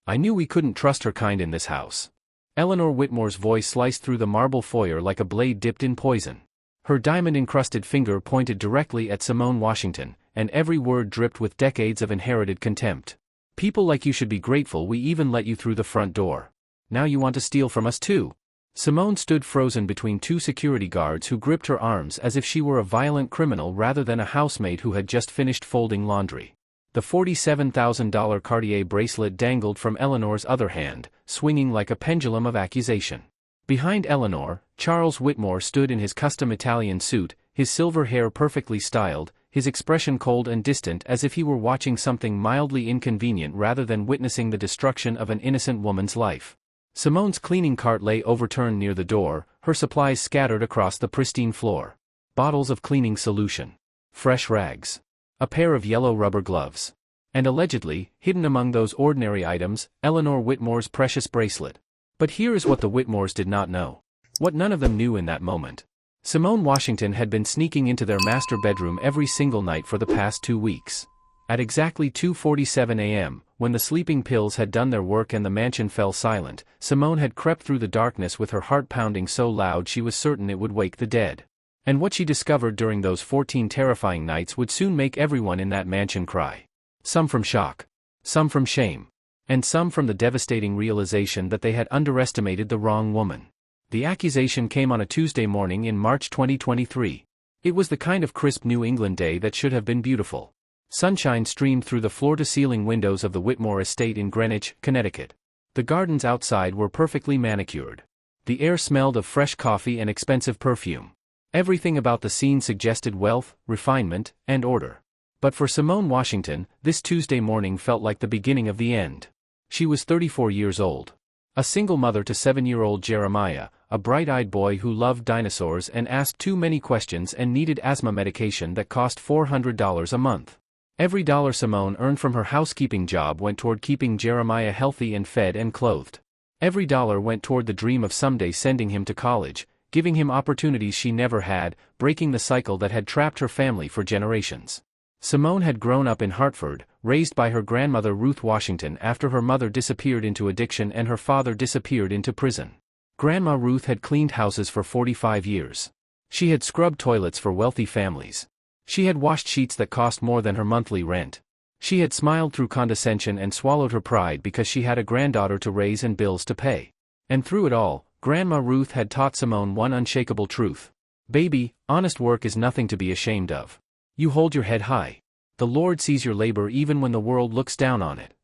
I knew we couldn't trust her kind in this house. Eleanor Whitmore's voice sliced through the marble foyer like a blade dipped in poison. Her diamond-encrusted finger pointed directly at Simone Washington, and every word dripped with decades of inherited contempt. People like you should be grateful we even let you through the front door. Now you want to steal from us too? Simone stood frozen between two security guards who gripped her arms as if she were a violent criminal rather than a housemaid who had just finished folding laundry. The $47,000 Cartier bracelet dangled from Eleanor's other hand, swinging like a pendulum of accusation. Behind Eleanor, Charles Whitmore stood in his custom Italian suit, his silver hair perfectly styled, his expression cold and distant as if he were watching something mildly inconvenient rather than witnessing the destruction of an innocent woman's life. Simone's cleaning cart lay overturned near the door, her supplies scattered across the pristine floor. Bottles of cleaning solution. Fresh rags. A pair of yellow rubber gloves. And allegedly, hidden among those ordinary items, Eleanor Whitmore's precious bracelet. But here is what the Whitmores did not know. What none of them knew in that moment. Simone Washington had been sneaking into their master bedroom every single night for the past 2 weeks. At exactly 2:47 a.m., when the sleeping pills had done their work and the mansion fell silent, Simone had crept through the darkness with her heart pounding so loud she was certain it would wake the dead. And what she discovered during those 14 terrifying nights would soon make everyone in that mansion cry. Some from shock. Some from shame. And some from the devastating realization that they had underestimated the wrong woman. The accusation came on a Tuesday morning in March 2023. It was the kind of crisp New England day that should have been beautiful. Sunshine streamed through the floor-to-ceiling windows of the Whitmore estate in Greenwich, Connecticut. The gardens outside were perfectly manicured. The air smelled of fresh coffee and expensive perfume. Everything about the scene suggested wealth, refinement, and order. But for Simone Washington, this Tuesday morning felt like the beginning of the end. She was 34 years old. A single mother to 7-year-old Jeremiah, a bright-eyed boy who loved dinosaurs and asked too many questions and needed asthma medication that cost $400 a month. Every dollar Simone earned from her housekeeping job went toward keeping Jeremiah healthy and fed and clothed. Every dollar went toward the dream of someday sending him to college, giving him opportunities she never had, breaking the cycle that had trapped her family for generations. Simone had grown up in Hartford, raised by her grandmother Ruth Washington after her mother disappeared into addiction and her father disappeared into prison. Grandma Ruth had cleaned houses for 45 years. She had scrubbed toilets for wealthy families. She had washed sheets that cost more than her monthly rent. She had smiled through condescension and swallowed her pride because she had a granddaughter to raise and bills to pay. And through it all, Grandma Ruth had taught Simone one unshakable truth. Baby, honest work is nothing to be ashamed of. You hold your head high. The Lord sees your labor even when the world looks down on it.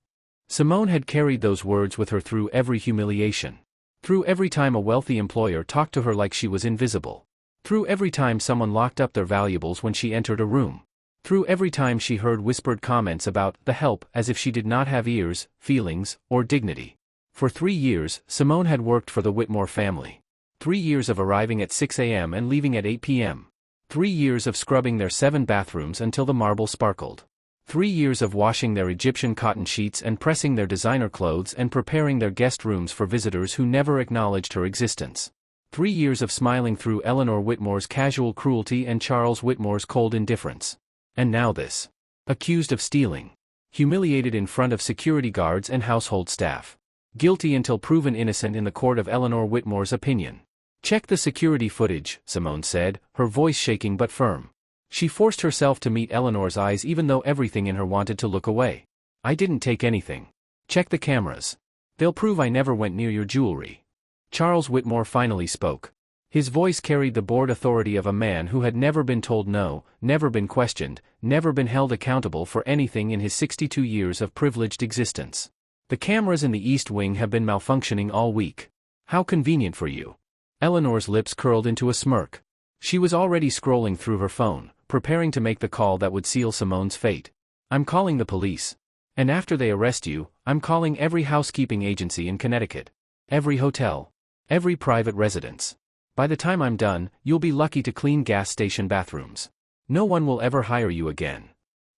Simone had carried those words with her through every humiliation. Through every time a wealthy employer talked to her like she was invisible. Through every time someone locked up their valuables when she entered a room. Through every time she heard whispered comments about the help as if she did not have ears, feelings, or dignity. For 3 years, Simone had worked for the Whitmore family. 3 years of arriving at 6 a.m. and leaving at 8 p.m. 3 years of scrubbing their 7 bathrooms until the marble sparkled. 3 years of washing their Egyptian cotton sheets and pressing their designer clothes and preparing their guest rooms for visitors who never acknowledged her existence. 3 years of smiling through Eleanor Whitmore's casual cruelty and Charles Whitmore's cold indifference. And now this. Accused of stealing. Humiliated in front of security guards and household staff. Guilty until proven innocent in the court of Eleanor Whitmore's opinion. Check the security footage, Simone said, her voice shaking but firm. She forced herself to meet Eleanor's eyes even though everything in her wanted to look away. I didn't take anything. Check the cameras. They'll prove I never went near your jewelry. Charles Whitmore finally spoke. His voice carried the bored authority of a man who had never been told no, never been questioned, never been held accountable for anything in his 62 years of privileged existence. The cameras in the East Wing have been malfunctioning all week. How convenient for you. Eleanor's lips curled into a smirk. She was already scrolling through her phone, preparing to make the call that would seal Simone's fate. I'm calling the police. And after they arrest you, I'm calling every housekeeping agency in Connecticut. Every hotel. Every private residence. By the time I'm done, you'll be lucky to clean gas station bathrooms. No one will ever hire you again.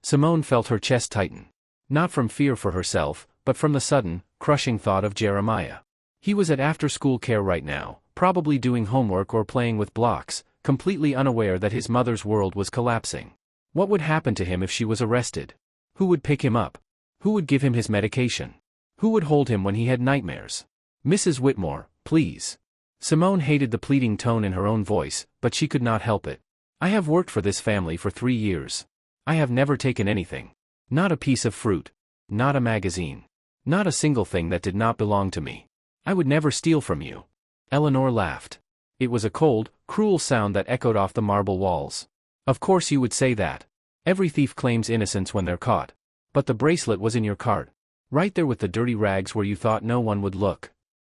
Simone felt her chest tighten. Not from fear for herself, but from the sudden, crushing thought of Jeremiah. He was at after-school care right now, probably doing homework or playing with blocks, completely unaware that his mother's world was collapsing. What would happen to him if she was arrested? Who would pick him up? Who would give him his medication? Who would hold him when he had nightmares? Mrs. Whitmore, please. Simone hated the pleading tone in her own voice, but she could not help it. I have worked for this family for 3 years. I have never taken anything. Not a piece of fruit. Not a magazine. Not a single thing that did not belong to me. I would never steal from you. Eleanor laughed. It was a cold, cruel sound that echoed off the marble walls. Of course you would say that. Every thief claims innocence when they're caught. But the bracelet was in your cart. Right there with the dirty rags where you thought no one would look.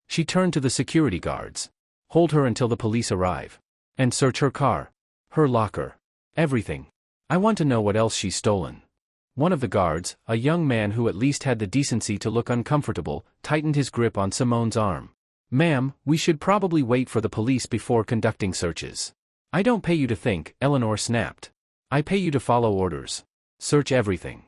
She turned to the security guards. Hold her until the police arrive. And search her car. Her locker. Everything. I want to know what else she's stolen. One of the guards, a young man who at least had the decency to look uncomfortable, tightened his grip on Simone's arm. Ma'am, we should probably wait for the police before conducting searches. I don't pay you to think, Eleanor snapped. I pay you to follow orders. Search everything.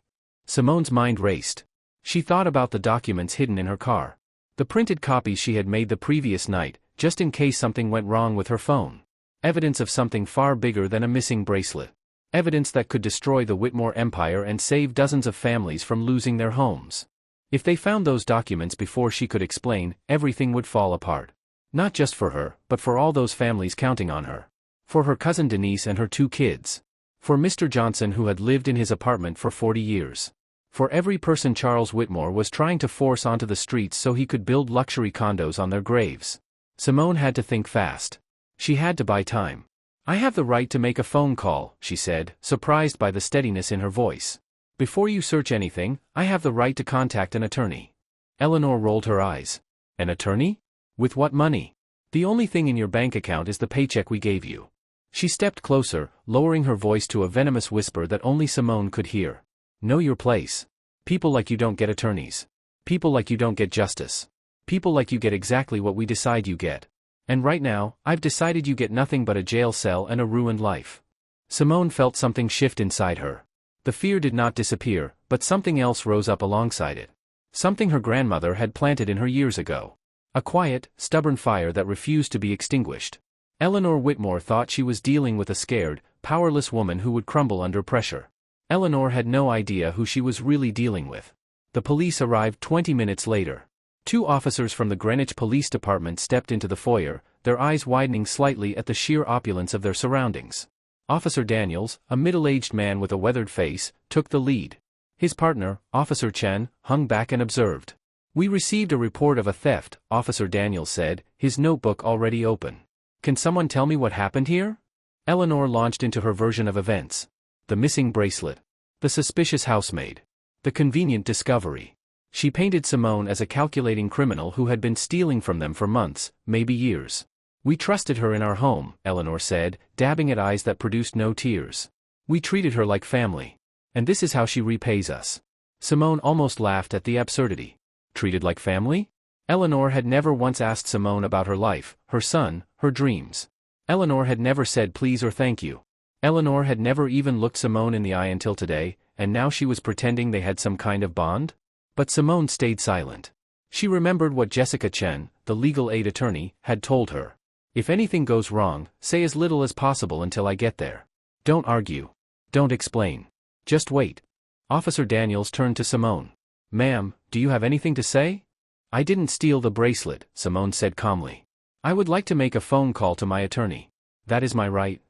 Simone's mind raced. She thought about the documents hidden in her car. The printed copies she had made the previous night, just in case something went wrong with her phone. Evidence of something far bigger than a missing bracelet. Evidence that could destroy the Whitmore empire and save dozens of families from losing their homes. If they found those documents before she could explain, everything would fall apart. Not just for her, but for all those families counting on her. For her cousin Denise and her 2 kids. For Mr. Johnson who had lived in his apartment for 40 years. For every person Charles Whitmore was trying to force onto the streets so he could build luxury condos on their graves. Simone had to think fast. She had to buy time. I have the right to make a phone call, she said, surprised by the steadiness in her voice. Before you search anything, I have the right to contact an attorney. Eleanor rolled her eyes. An attorney? With what money? The only thing in your bank account is the paycheck we gave you. She stepped closer, lowering her voice to a venomous whisper that only Simone could hear. Know your place. People like you don't get attorneys. People like you don't get justice. People like you get exactly what we decide you get. And right now, I've decided you get nothing but a jail cell and a ruined life. Simone felt something shift inside her. The fear did not disappear, but something else rose up alongside it. Something her grandmother had planted in her years ago. A quiet, stubborn fire that refused to be extinguished. Eleanor Whitmore thought she was dealing with a scared, powerless woman who would crumble under pressure. Eleanor had no idea who she was really dealing with. The police arrived 20 minutes later. 2 officers from the Greenwich Police Department stepped into the foyer, their eyes widening slightly at the sheer opulence of their surroundings. Officer Daniels, a middle-aged man with a weathered face, took the lead. His partner, Officer Chen, hung back and observed. We received a report of a theft, Officer Daniels said, his notebook already open. Can someone tell me what happened here? Eleanor launched into her version of events. The missing bracelet. The suspicious housemaid. The convenient discovery. She painted Simone as a calculating criminal who had been stealing from them for months, maybe years. We trusted her in our home, Eleanor said, dabbing at eyes that produced no tears. We treated her like family. And this is how she repays us. Simone almost laughed at the absurdity. Treated like family? Eleanor had never once asked Simone about her life, her son, her dreams. Eleanor had never said please or thank you. Eleanor had never even looked Simone in the eye until today, and now she was pretending they had some kind of bond? But Simone stayed silent. She remembered what Jessica Chen, the legal aid attorney, had told her. If anything goes wrong, say as little as possible until I get there. Don't argue. Don't explain. Just wait. Officer Daniels turned to Simone. Ma'am, do you have anything to say? I didn't steal the bracelet, Simone said calmly. I would like to make a phone call to my attorney. That is my right.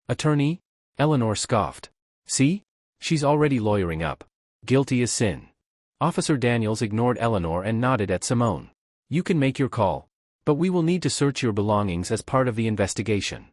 Attorney? Eleanor scoffed. See? She's already lawyering up. Guilty as sin. Officer Daniels ignored Eleanor and nodded at Simone. You can make your call. But we will need to search your belongings as part of the investigation.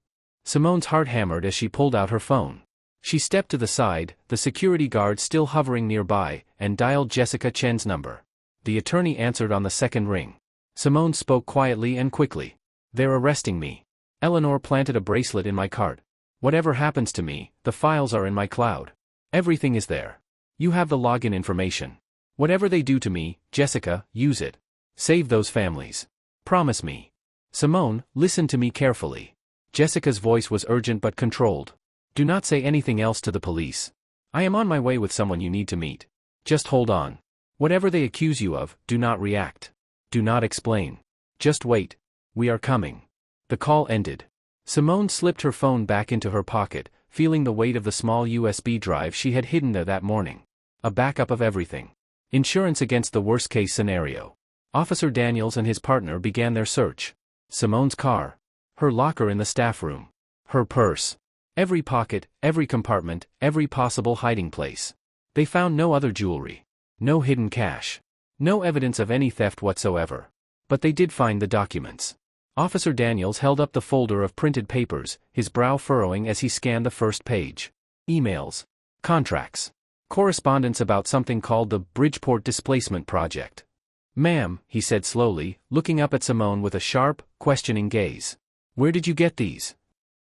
Simone's heart hammered as she pulled out her phone. She stepped to the side, the security guard still hovering nearby, and dialed Jessica Chen's number. The attorney answered on the second ring. Simone spoke quietly and quickly. They're arresting me. Eleanor planted a bracelet in my cart. Whatever happens to me, the files are in my cloud. Everything is there. You have the login information. Whatever they do to me, Jessica, use it. Save those families. Promise me. Simone, listen to me carefully. Jessica's voice was urgent but controlled. Do not say anything else to the police. I am on my way with someone you need to meet. Just hold on. Whatever they accuse you of, do not react. Do not explain. Just wait. We are coming. The call ended. Simone slipped her phone back into her pocket, feeling the weight of the small USB drive she had hidden there that morning. A backup of everything. Insurance against the worst-case scenario. Officer Daniels and his partner began their search. Simone's car. Her locker in the staff room. Her purse. Every pocket, every compartment, every possible hiding place. They found no other jewelry. No hidden cash. No evidence of any theft whatsoever. But they did find the documents. Officer Daniels held up the folder of printed papers, his brow furrowing as he scanned the first page. Emails. Contracts. Correspondence about something called the Bridgeport Displacement Project. "Ma'am," he said slowly, looking up at Simone with a sharp, questioning gaze. "Where did you get these?"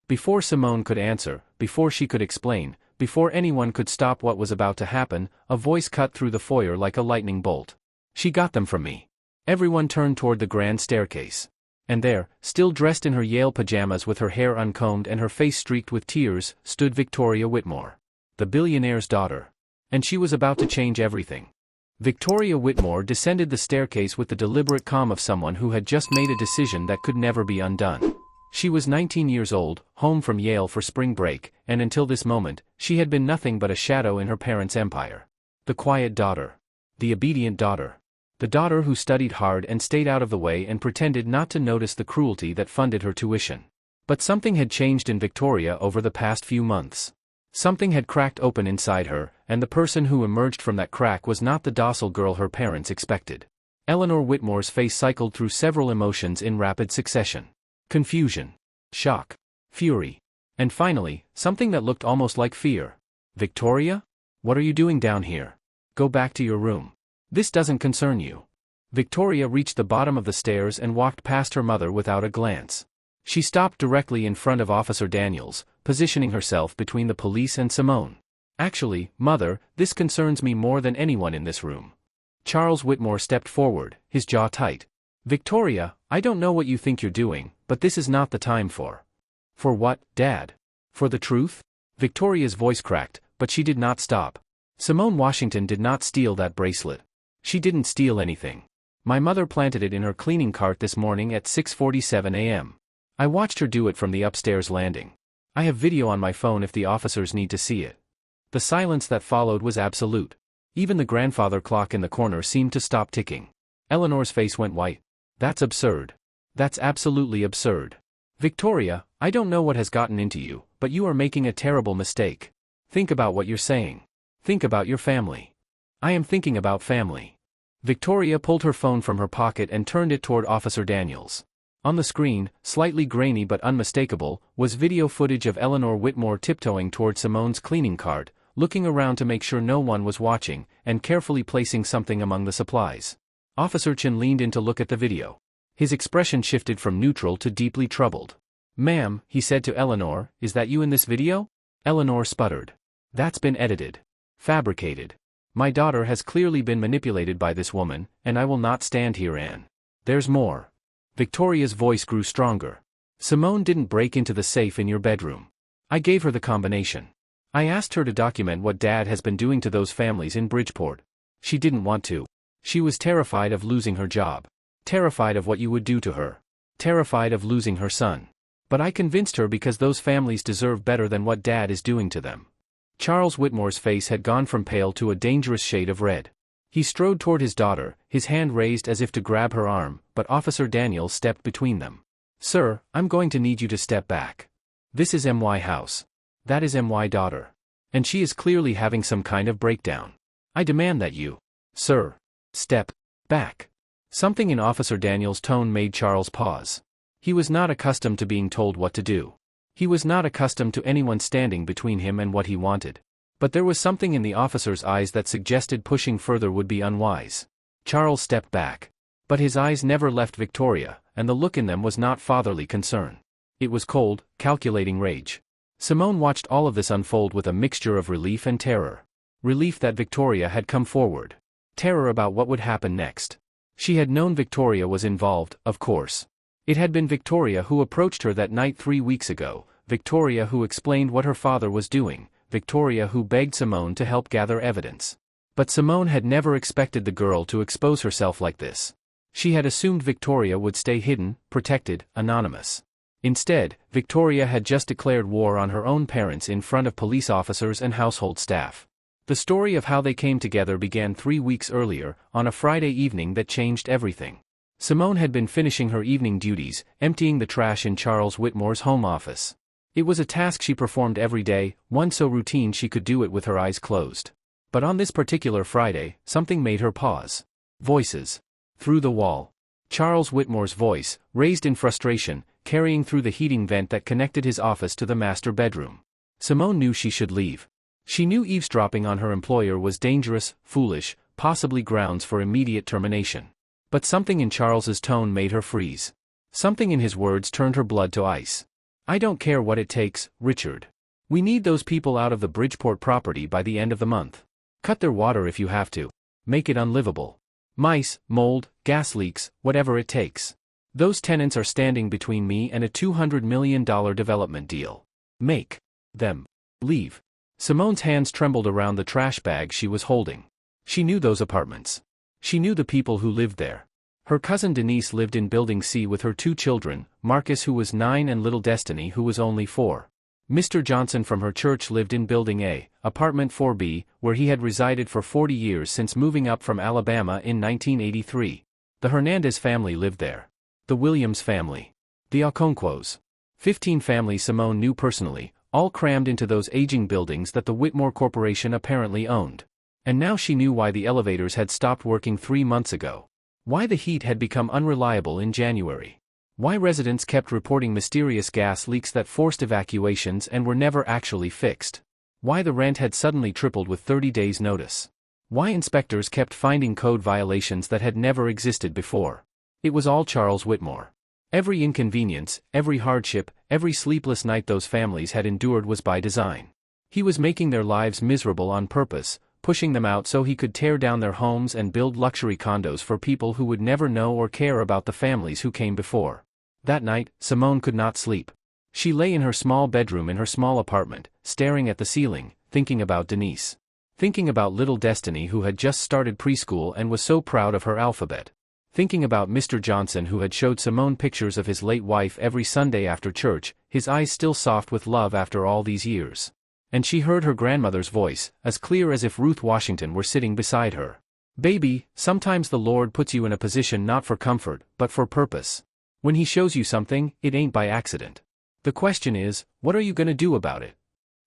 Before Simone could answer, before she could explain, before anyone could stop what was about to happen, a voice cut through the foyer like a lightning bolt. "She got them from me." Everyone turned toward the grand staircase. And there, still dressed in her Yale pajamas with her hair uncombed and her face streaked with tears, stood Victoria Whitmore. The billionaire's daughter. And she was about to change everything. Victoria Whitmore descended the staircase with the deliberate calm of someone who had just made a decision that could never be undone. She was 19 years old, home from Yale for spring break, and until this moment, she had been nothing but a shadow in her parents' empire. The quiet daughter. The obedient daughter. The daughter who studied hard and stayed out of the way and pretended not to notice the cruelty that funded her tuition. But something had changed in Victoria over the past few months. Something had cracked open inside her, and the person who emerged from that crack was not the docile girl her parents expected. Eleanor Whitmore's face cycled through several emotions in rapid succession. Confusion. Shock. Fury. And finally, something that looked almost like fear. "Victoria? What are you doing down here? Go back to your room. This doesn't concern you." Victoria reached the bottom of the stairs and walked past her mother without a glance. She stopped directly in front of Officer Daniels, positioning herself between the police and Simone. "Actually, Mother, this concerns me more than anyone in this room." Charles Whitmore stepped forward, his jaw tight. "Victoria, I don't know what you think you're doing, but this is not the time for." "For what, Dad? For the truth?" Victoria's voice cracked, but she did not stop. "Simone Washington did not steal that bracelet. She didn't steal anything. My mother planted it in her cleaning cart this morning at 6:47 a.m. I watched her do it from the upstairs landing. I have video on my phone if the officers need to see it." The silence that followed was absolute. Even the grandfather clock in the corner seemed to stop ticking. Eleanor's face went white. "That's absurd. That's absolutely absurd. Victoria, I don't know what has gotten into you, but you are making a terrible mistake. Think about what you're saying. Think about your family." "I am thinking about family." Victoria pulled her phone from her pocket and turned it toward Officer Daniels. On the screen, slightly grainy but unmistakable, was video footage of Eleanor Whitmore tiptoeing toward Simone's cleaning cart, looking around to make sure no one was watching, and carefully placing something among the supplies. Officer Chin leaned in to look at the video. His expression shifted from neutral to deeply troubled. "Ma'am," he said to Eleanor, "is that you in this video?" Eleanor sputtered. "That's been edited. Fabricated. My daughter has clearly been manipulated by this woman, and I will not stand here and... There's more." Victoria's voice grew stronger. "Simone didn't break into the safe in your bedroom. I gave her the combination. I asked her to document what Dad has been doing to those families in Bridgeport. She didn't want to. She was terrified of losing her job. Terrified of what you would do to her. Terrified of losing her son. But I convinced her because those families deserve better than what Dad is doing to them." Charles Whitmore's face had gone from pale to a dangerous shade of red. He strode toward his daughter, his hand raised as if to grab her arm, but Officer Daniels stepped between them. "Sir, I'm going to need you to step back. This is MY house. That is MY daughter. And she is clearly having some kind of breakdown. I demand that you, sir, step back." Something in Officer Daniels' tone made Charles pause. He was not accustomed to being told what to do. He was not accustomed to anyone standing between him and what he wanted. But there was something in the officer's eyes that suggested pushing further would be unwise. Charles stepped back. But his eyes never left Victoria, and the look in them was not fatherly concern. It was cold, calculating rage. Simone watched all of this unfold with a mixture of relief and terror. Relief that Victoria had come forward. Terror about what would happen next. She had known Victoria was involved, of course. It had been Victoria who approached her that night 3 weeks ago, Victoria who explained what her father was doing, Victoria who begged Simone to help gather evidence. But Simone had never expected the girl to expose herself like this. She had assumed Victoria would stay hidden, protected, anonymous. Instead, Victoria had just declared war on her own parents in front of police officers and household staff. The story of how they came together began 3 weeks earlier, on a Friday evening that changed everything. Simone had been finishing her evening duties, emptying the trash in Charles Whitmore's home office. It was a task she performed every day, one so routine she could do it with her eyes closed. But on this particular Friday, something made her pause. Voices. Through the wall. Charles Whitmore's voice, raised in frustration, carrying through the heating vent that connected his office to the master bedroom. Simone knew she should leave. She knew eavesdropping on her employer was dangerous, foolish, possibly grounds for immediate termination. But something in Charles's tone made her freeze. Something in his words turned her blood to ice. "I don't care what it takes, Richard. We need those people out of the Bridgeport property by the end of the month. Cut their water if you have to. Make it unlivable. Mice, mold, gas leaks, whatever it takes. Those tenants are standing between me and a $200 million development deal. Make them leave." Simone's hands trembled around the trash bag she was holding. She knew those apartments. She knew the people who lived there. Her cousin Denise lived in Building C with her 2 children, Marcus, who was 9, and little Destiny, who was only 4. Mr. Johnson from her church lived in Building A, apartment 4B, where he had resided for 40 years since moving up from Alabama in 1983. The Hernandez family lived there. The Williams family. The Okonkwo's. 15 families Simone knew personally, all crammed into those aging buildings that the Whitmore Corporation apparently owned. And now she knew why the elevators had stopped working 3 months ago. Why the heat had become unreliable in January. Why residents kept reporting mysterious gas leaks that forced evacuations and were never actually fixed. Why the rent had suddenly tripled with 30 days' notice. Why inspectors kept finding code violations that had never existed before. It was all Charles Whitmore. Every inconvenience, every hardship, every sleepless night those families had endured was by design. He was making their lives miserable on purpose, pushing them out so he could tear down their homes and build luxury condos for people who would never know or care about the families who came before. That night, Simone could not sleep. She lay in her small bedroom in her small apartment, staring at the ceiling, thinking about Denise. Thinking about little Destiny, who had just started preschool and was so proud of her alphabet. Thinking about Mr. Johnson, who had showed Simone pictures of his late wife every Sunday after church, his eyes still soft with love after all these years. And she heard her grandmother's voice, as clear as if Ruth Washington were sitting beside her. "Baby, sometimes the Lord puts you in a position not for comfort, but for purpose. When He shows you something, it ain't by accident. The question is, what are you going to do about it?"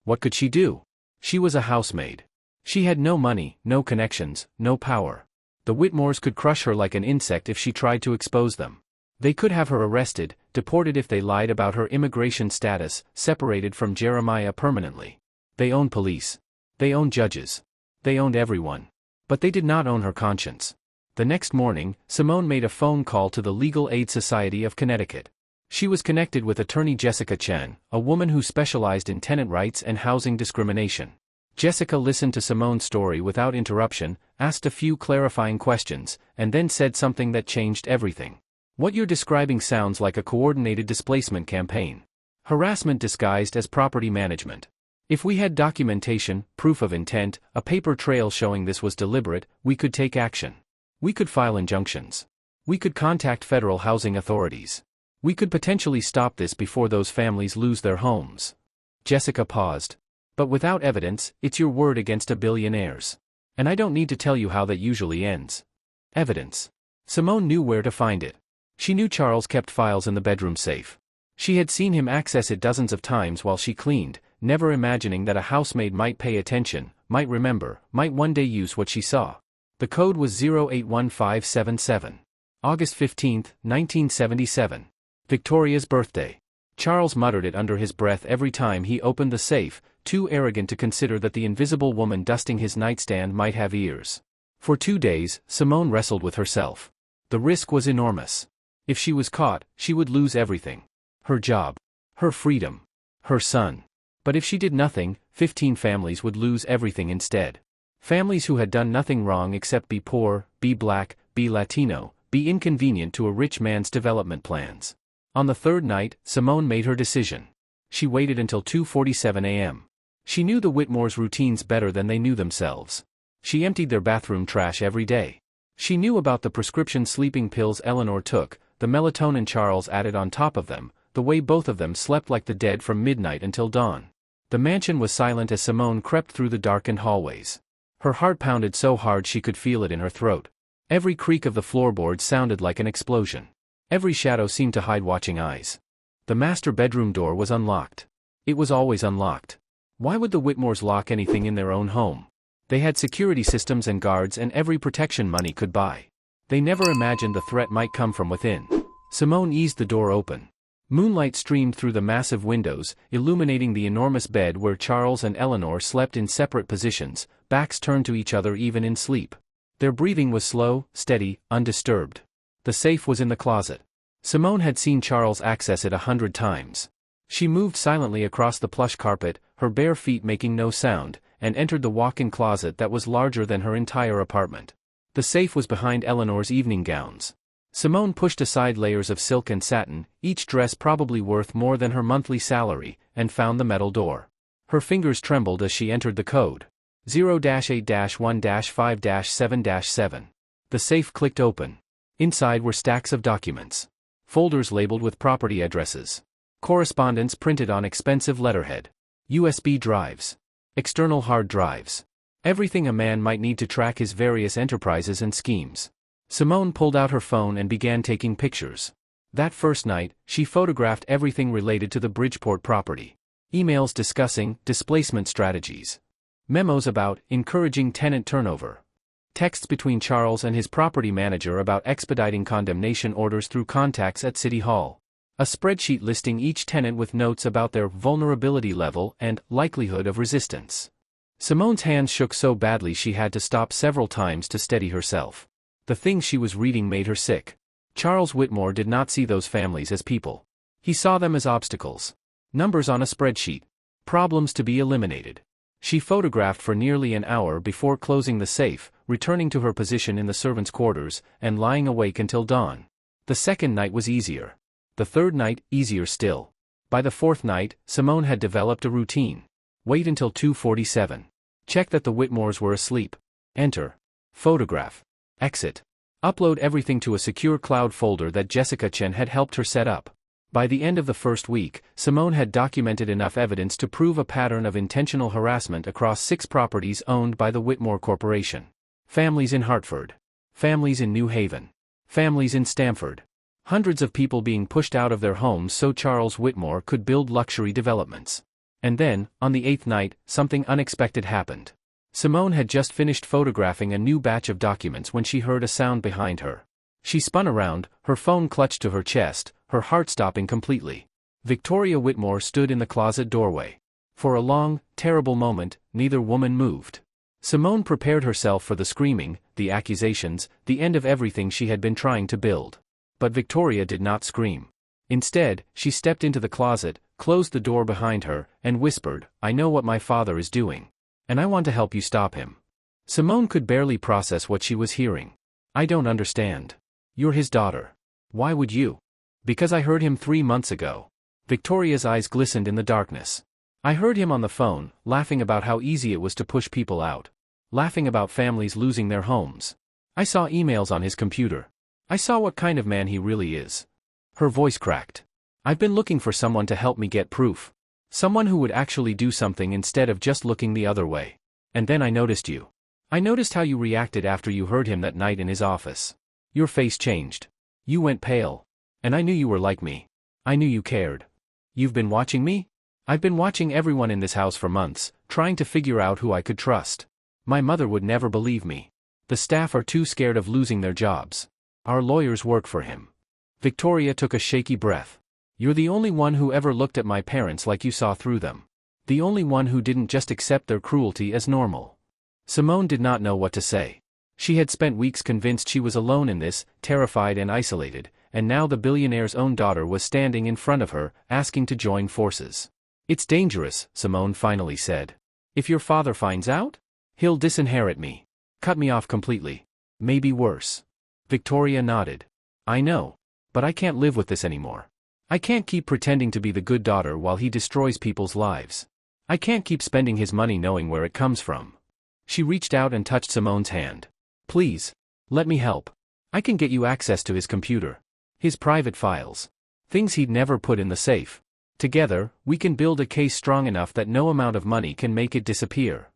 What could she do? She was a housemaid. She had no money, no connections, no power. The Whitmores could crush her like an insect if she tried to expose them. They could have her arrested, deported if they lied about her immigration status, separated from Jeremiah permanently. They owned police. They owned judges. They owned everyone. But they did not own her conscience. The next morning, Simone made a phone call to the Legal Aid Society of Connecticut. She was connected with attorney Jessica Chen, a woman who specialized in tenant rights and housing discrimination. Jessica listened to Simone's story without interruption, asked a few clarifying questions, and then said something that changed everything. "What you're describing sounds like a coordinated displacement campaign. Harassment disguised as property management. If we had documentation, proof of intent, a paper trail showing this was deliberate, we could take action. We could file injunctions. We could contact federal housing authorities. We could potentially stop this before those families lose their homes." Jessica paused. "But without evidence, it's your word against a billionaire's. And I don't need to tell you how that usually ends." Evidence. Simone knew where to find it. She knew Charles kept files in the bedroom safe. She had seen him access it dozens of times while she cleaned, never imagining that a housemaid might pay attention, might remember, might one day use what she saw. The code was 081577. August 15, 1977. Victoria's birthday. Charles muttered it under his breath every time he opened the safe, too arrogant to consider that the invisible woman dusting his nightstand might have ears. For 2 days, Simone wrestled with herself. The risk was enormous. If she was caught, she would lose everything. Her job. Her freedom. Her son. But if she did nothing, 15 families would lose everything instead. Families who had done nothing wrong except be poor, be black, be Latino, be inconvenient to a rich man's development plans. On the third night, Simone made her decision. She waited until 2:47 a.m. She knew the Whitmores' routines better than they knew themselves. She emptied their bathroom trash every day. She knew about the prescription sleeping pills Eleanor took, the melatonin Charles added on top of them, the way both of them slept like the dead from midnight until dawn. The mansion was silent as Simone crept through the darkened hallways. Her heart pounded so hard she could feel it in her throat. Every creak of the floorboards sounded like an explosion. Every shadow seemed to hide watching eyes. The master bedroom door was unlocked. It was always unlocked. Why would the Whitmores lock anything in their own home? They had security systems and guards and every protection money could buy. They never imagined the threat might come from within. Simone eased the door open. Moonlight streamed through the massive windows, illuminating the enormous bed where Charles and Eleanor slept in separate positions, backs turned to each other even in sleep. Their breathing was slow, steady, undisturbed. The safe was in the closet. Simone had seen Charles access it 100 times. She moved silently across the plush carpet, her bare feet making no sound, and entered the walk-in closet that was larger than her entire apartment. The safe was behind Eleanor's evening gowns. Simone pushed aside layers of silk and satin, each dress probably worth more than her monthly salary, and found the metal door. Her fingers trembled as she entered the code. 0-8-1-5-7-7. The safe clicked open. Inside were stacks of documents. Folders labeled with property addresses. Correspondence printed on expensive letterhead. USB drives. External hard drives. Everything a man might need to track his various enterprises and schemes. Simone pulled out her phone and began taking pictures. That first night, she photographed everything related to the Bridgeport property. Emails discussing displacement strategies. Memos about encouraging tenant turnover. Texts between Charles and his property manager about expediting condemnation orders through contacts at City Hall. A spreadsheet listing each tenant with notes about their vulnerability level and likelihood of resistance. Simone's hands shook so badly she had to stop several times to steady herself. The things she was reading made her sick. Charles Whitmore did not see those families as people. He saw them as obstacles. Numbers on a spreadsheet. Problems to be eliminated. She photographed for nearly an hour before closing the safe, returning to her position in the servants' quarters, and lying awake until dawn. The second night was easier. The third night, easier still. By the fourth night, Simone had developed a routine. Wait until 2:47. Check that the Whitmores were asleep. Enter. Photograph. Exit. Upload everything to a secure cloud folder that Jessica Chen had helped her set up. By the end of the first week, Simone had documented enough evidence to prove a pattern of intentional harassment across 6 properties owned by the Whitmore Corporation. Families in Hartford. Families in New Haven. Families in Stamford. Hundreds of people being pushed out of their homes so Charles Whitmore could build luxury developments. And then, on the 8th night, something unexpected happened. Simone had just finished photographing a new batch of documents when she heard a sound behind her. She spun around, her phone clutched to her chest, her heart stopping completely. Victoria Whitmore stood in the closet doorway. For a long, terrible moment, neither woman moved. Simone prepared herself for the screaming, the accusations, the end of everything she had been trying to build. But Victoria did not scream. Instead, she stepped into the closet, closed the door behind her, and whispered, "I know what my father is doing. And I want to help you stop him." Simone could barely process what she was hearing. "I don't understand. You're his daughter. Why would you?" "Because I heard him 3 months ago." Victoria's eyes glistened in the darkness. "I heard him on the phone, laughing about how easy it was to push people out. Laughing about families losing their homes. I saw emails on his computer. I saw what kind of man he really is." Her voice cracked. "I've been looking for someone to help me get proof. Someone who would actually do something instead of just looking the other way. And then I noticed you. I noticed how you reacted after you heard him that night in his office. Your face changed. You went pale. And I knew you were like me. I knew you cared. You've been watching me? I've been watching everyone in this house for months, trying to figure out who I could trust. My mother would never believe me. The staff are too scared of losing their jobs. Our lawyers work for him." Victoria took a shaky breath. "You're the only one who ever looked at my parents like you saw through them. The only one who didn't just accept their cruelty as normal." Simone did not know what to say. She had spent weeks convinced she was alone in this, terrified and isolated, and now the billionaire's own daughter was standing in front of her, asking to join forces. "It's dangerous," Simone finally said. "If your father finds out? He'll disinherit me. Cut me off completely. Maybe worse." Victoria nodded. "I know. But I can't live with this anymore. I can't keep pretending to be the good daughter while he destroys people's lives. I can't keep spending his money knowing where it comes from." She reached out and touched Simone's hand. "Please. Let me help. I can get you access to his computer. His private files. Things he'd never put in the safe. Together, we can build a case strong enough that no amount of money can make it disappear."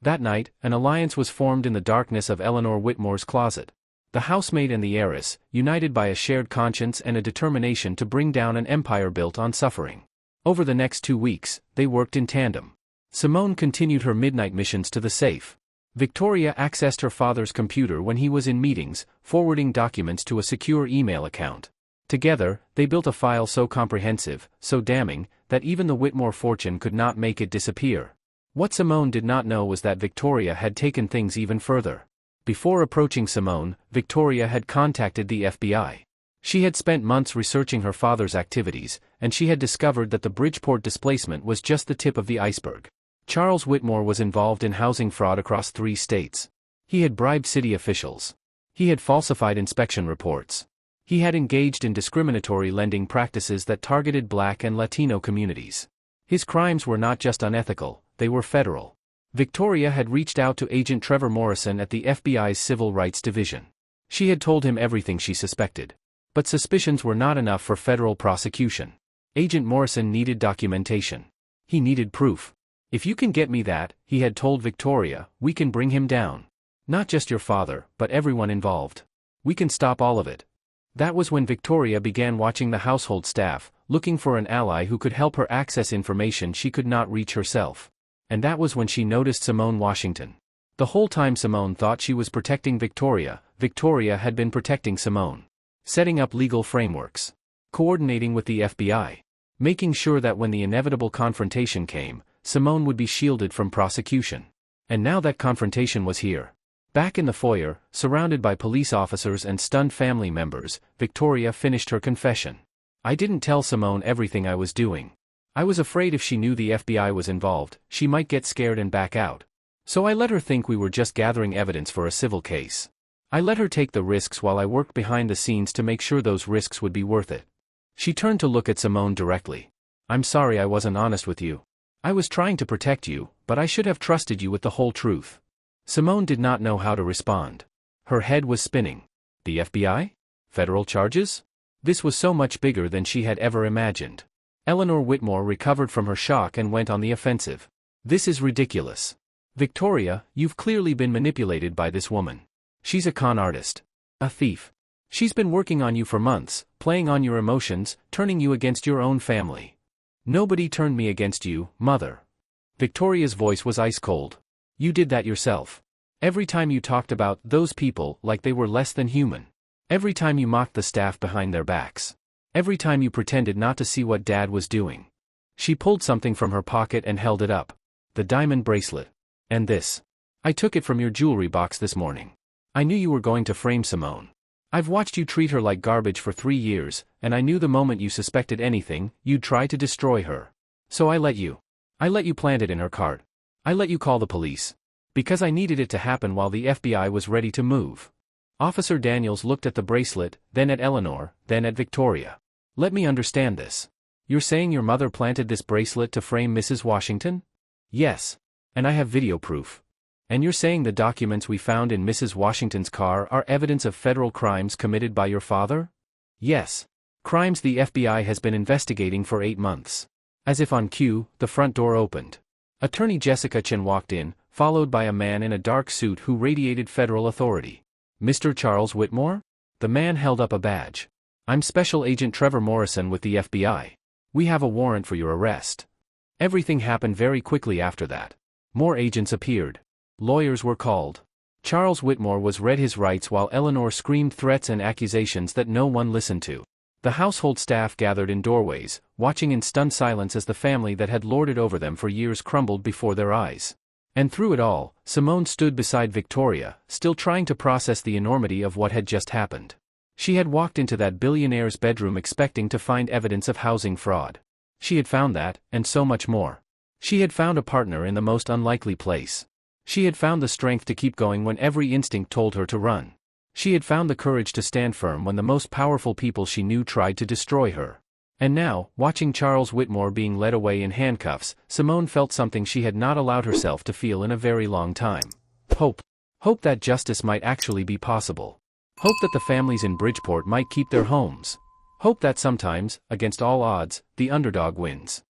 That night, an alliance was formed in the darkness of Eleanor Whitmore's closet. The housemaid and the heiress, united by a shared conscience and a determination to bring down an empire built on suffering. Over the next 2 weeks, they worked in tandem. Simone continued her midnight missions to the safe. Victoria accessed her father's computer when he was in meetings, forwarding documents to a secure email account. Together, they built a file so comprehensive, so damning, that even the Whitmore fortune could not make it disappear. What Simone did not know was that Victoria had taken things even further. Before approaching Simone, Victoria had contacted the FBI. She had spent months researching her father's activities, and she had discovered that the Bridgeport displacement was just the tip of the iceberg. Charles Whitmore was involved in housing fraud across 3 states. He had bribed city officials. He had falsified inspection reports. He had engaged in discriminatory lending practices that targeted Black and Latino communities. His crimes were not just unethical, they were federal. Victoria had reached out to Agent Trevor Morrison at the FBI's Civil Rights Division. She had told him everything she suspected. But suspicions were not enough for federal prosecution. Agent Morrison needed documentation. He needed proof. "If you can get me that," he had told Victoria, "we can bring him down. Not just your father, but everyone involved. We can stop all of it." That was when Victoria began watching the household staff, looking for an ally who could help her access information she could not reach herself. And that was when she noticed Simone Washington. The whole time Simone thought she was protecting Victoria, Victoria had been protecting Simone. Setting up legal frameworks. Coordinating with the FBI. Making sure that when the inevitable confrontation came, Simone would be shielded from prosecution. And now that confrontation was here. Back in the foyer, surrounded by police officers and stunned family members, Victoria finished her confession. "I didn't tell Simone everything I was doing. I was afraid if she knew the FBI was involved, she might get scared and back out. So I let her think we were just gathering evidence for a civil case. I let her take the risks while I worked behind the scenes to make sure those risks would be worth it." She turned to look at Simone directly. "I'm sorry I wasn't honest with you. I was trying to protect you, but I should have trusted you with the whole truth." Simone did not know how to respond. Her head was spinning. The FBI? Federal charges? This was so much bigger than she had ever imagined. Eleanor Whitmore recovered from her shock and went on the offensive. "This is ridiculous. Victoria, you've clearly been manipulated by this woman. She's a con artist. A thief. She's been working on you for months, playing on your emotions, turning you against your own family." "Nobody turned me against you, Mother." Victoria's voice was ice cold. "You did that yourself. Every time you talked about those people like they were less than human. Every time you mocked the staff behind their backs. Every time you pretended not to see what Dad was doing." She pulled something from her pocket and held it up. "The diamond bracelet. And this. I took it from your jewelry box this morning. I knew you were going to frame Simone. I've watched you treat her like garbage for 3 years, and I knew the moment you suspected anything, you'd try to destroy her. So I let you. I let you plant it in her cart. I let you call the police. Because I needed it to happen while the FBI was ready to move." Officer Daniels looked at the bracelet, then at Eleanor, then at Victoria. "Let me understand this. You're saying your mother planted this bracelet to frame Mrs. Washington?" "Yes. And I have video proof." "And you're saying the documents we found in Mrs. Washington's car are evidence of federal crimes committed by your father?" "Yes. Crimes the FBI has been investigating for 8 months. As if on cue, the front door opened. Attorney Jessica Chen walked in, followed by a man in a dark suit who radiated federal authority. "Mr. Charles Whitmore?" The man held up a badge. "I'm Special Agent Trevor Morrison with the FBI. We have a warrant for your arrest." Everything happened very quickly after that. More agents appeared. Lawyers were called. Charles Whitmore was read his rights while Eleanor screamed threats and accusations that no one listened to. The household staff gathered in doorways, watching in stunned silence as the family that had lorded over them for years crumbled before their eyes. And through it all, Simone stood beside Victoria, still trying to process the enormity of what had just happened. She had walked into that billionaire's bedroom expecting to find evidence of housing fraud. She had found that, and so much more. She had found a partner in the most unlikely place. She had found the strength to keep going when every instinct told her to run. She had found the courage to stand firm when the most powerful people she knew tried to destroy her. And now, watching Charles Whitmore being led away in handcuffs, Simone felt something she had not allowed herself to feel in a very long time. Hope. Hope that justice might actually be possible. Hope that the families in Bridgeport might keep their homes. Hope that sometimes, against all odds, the underdog wins.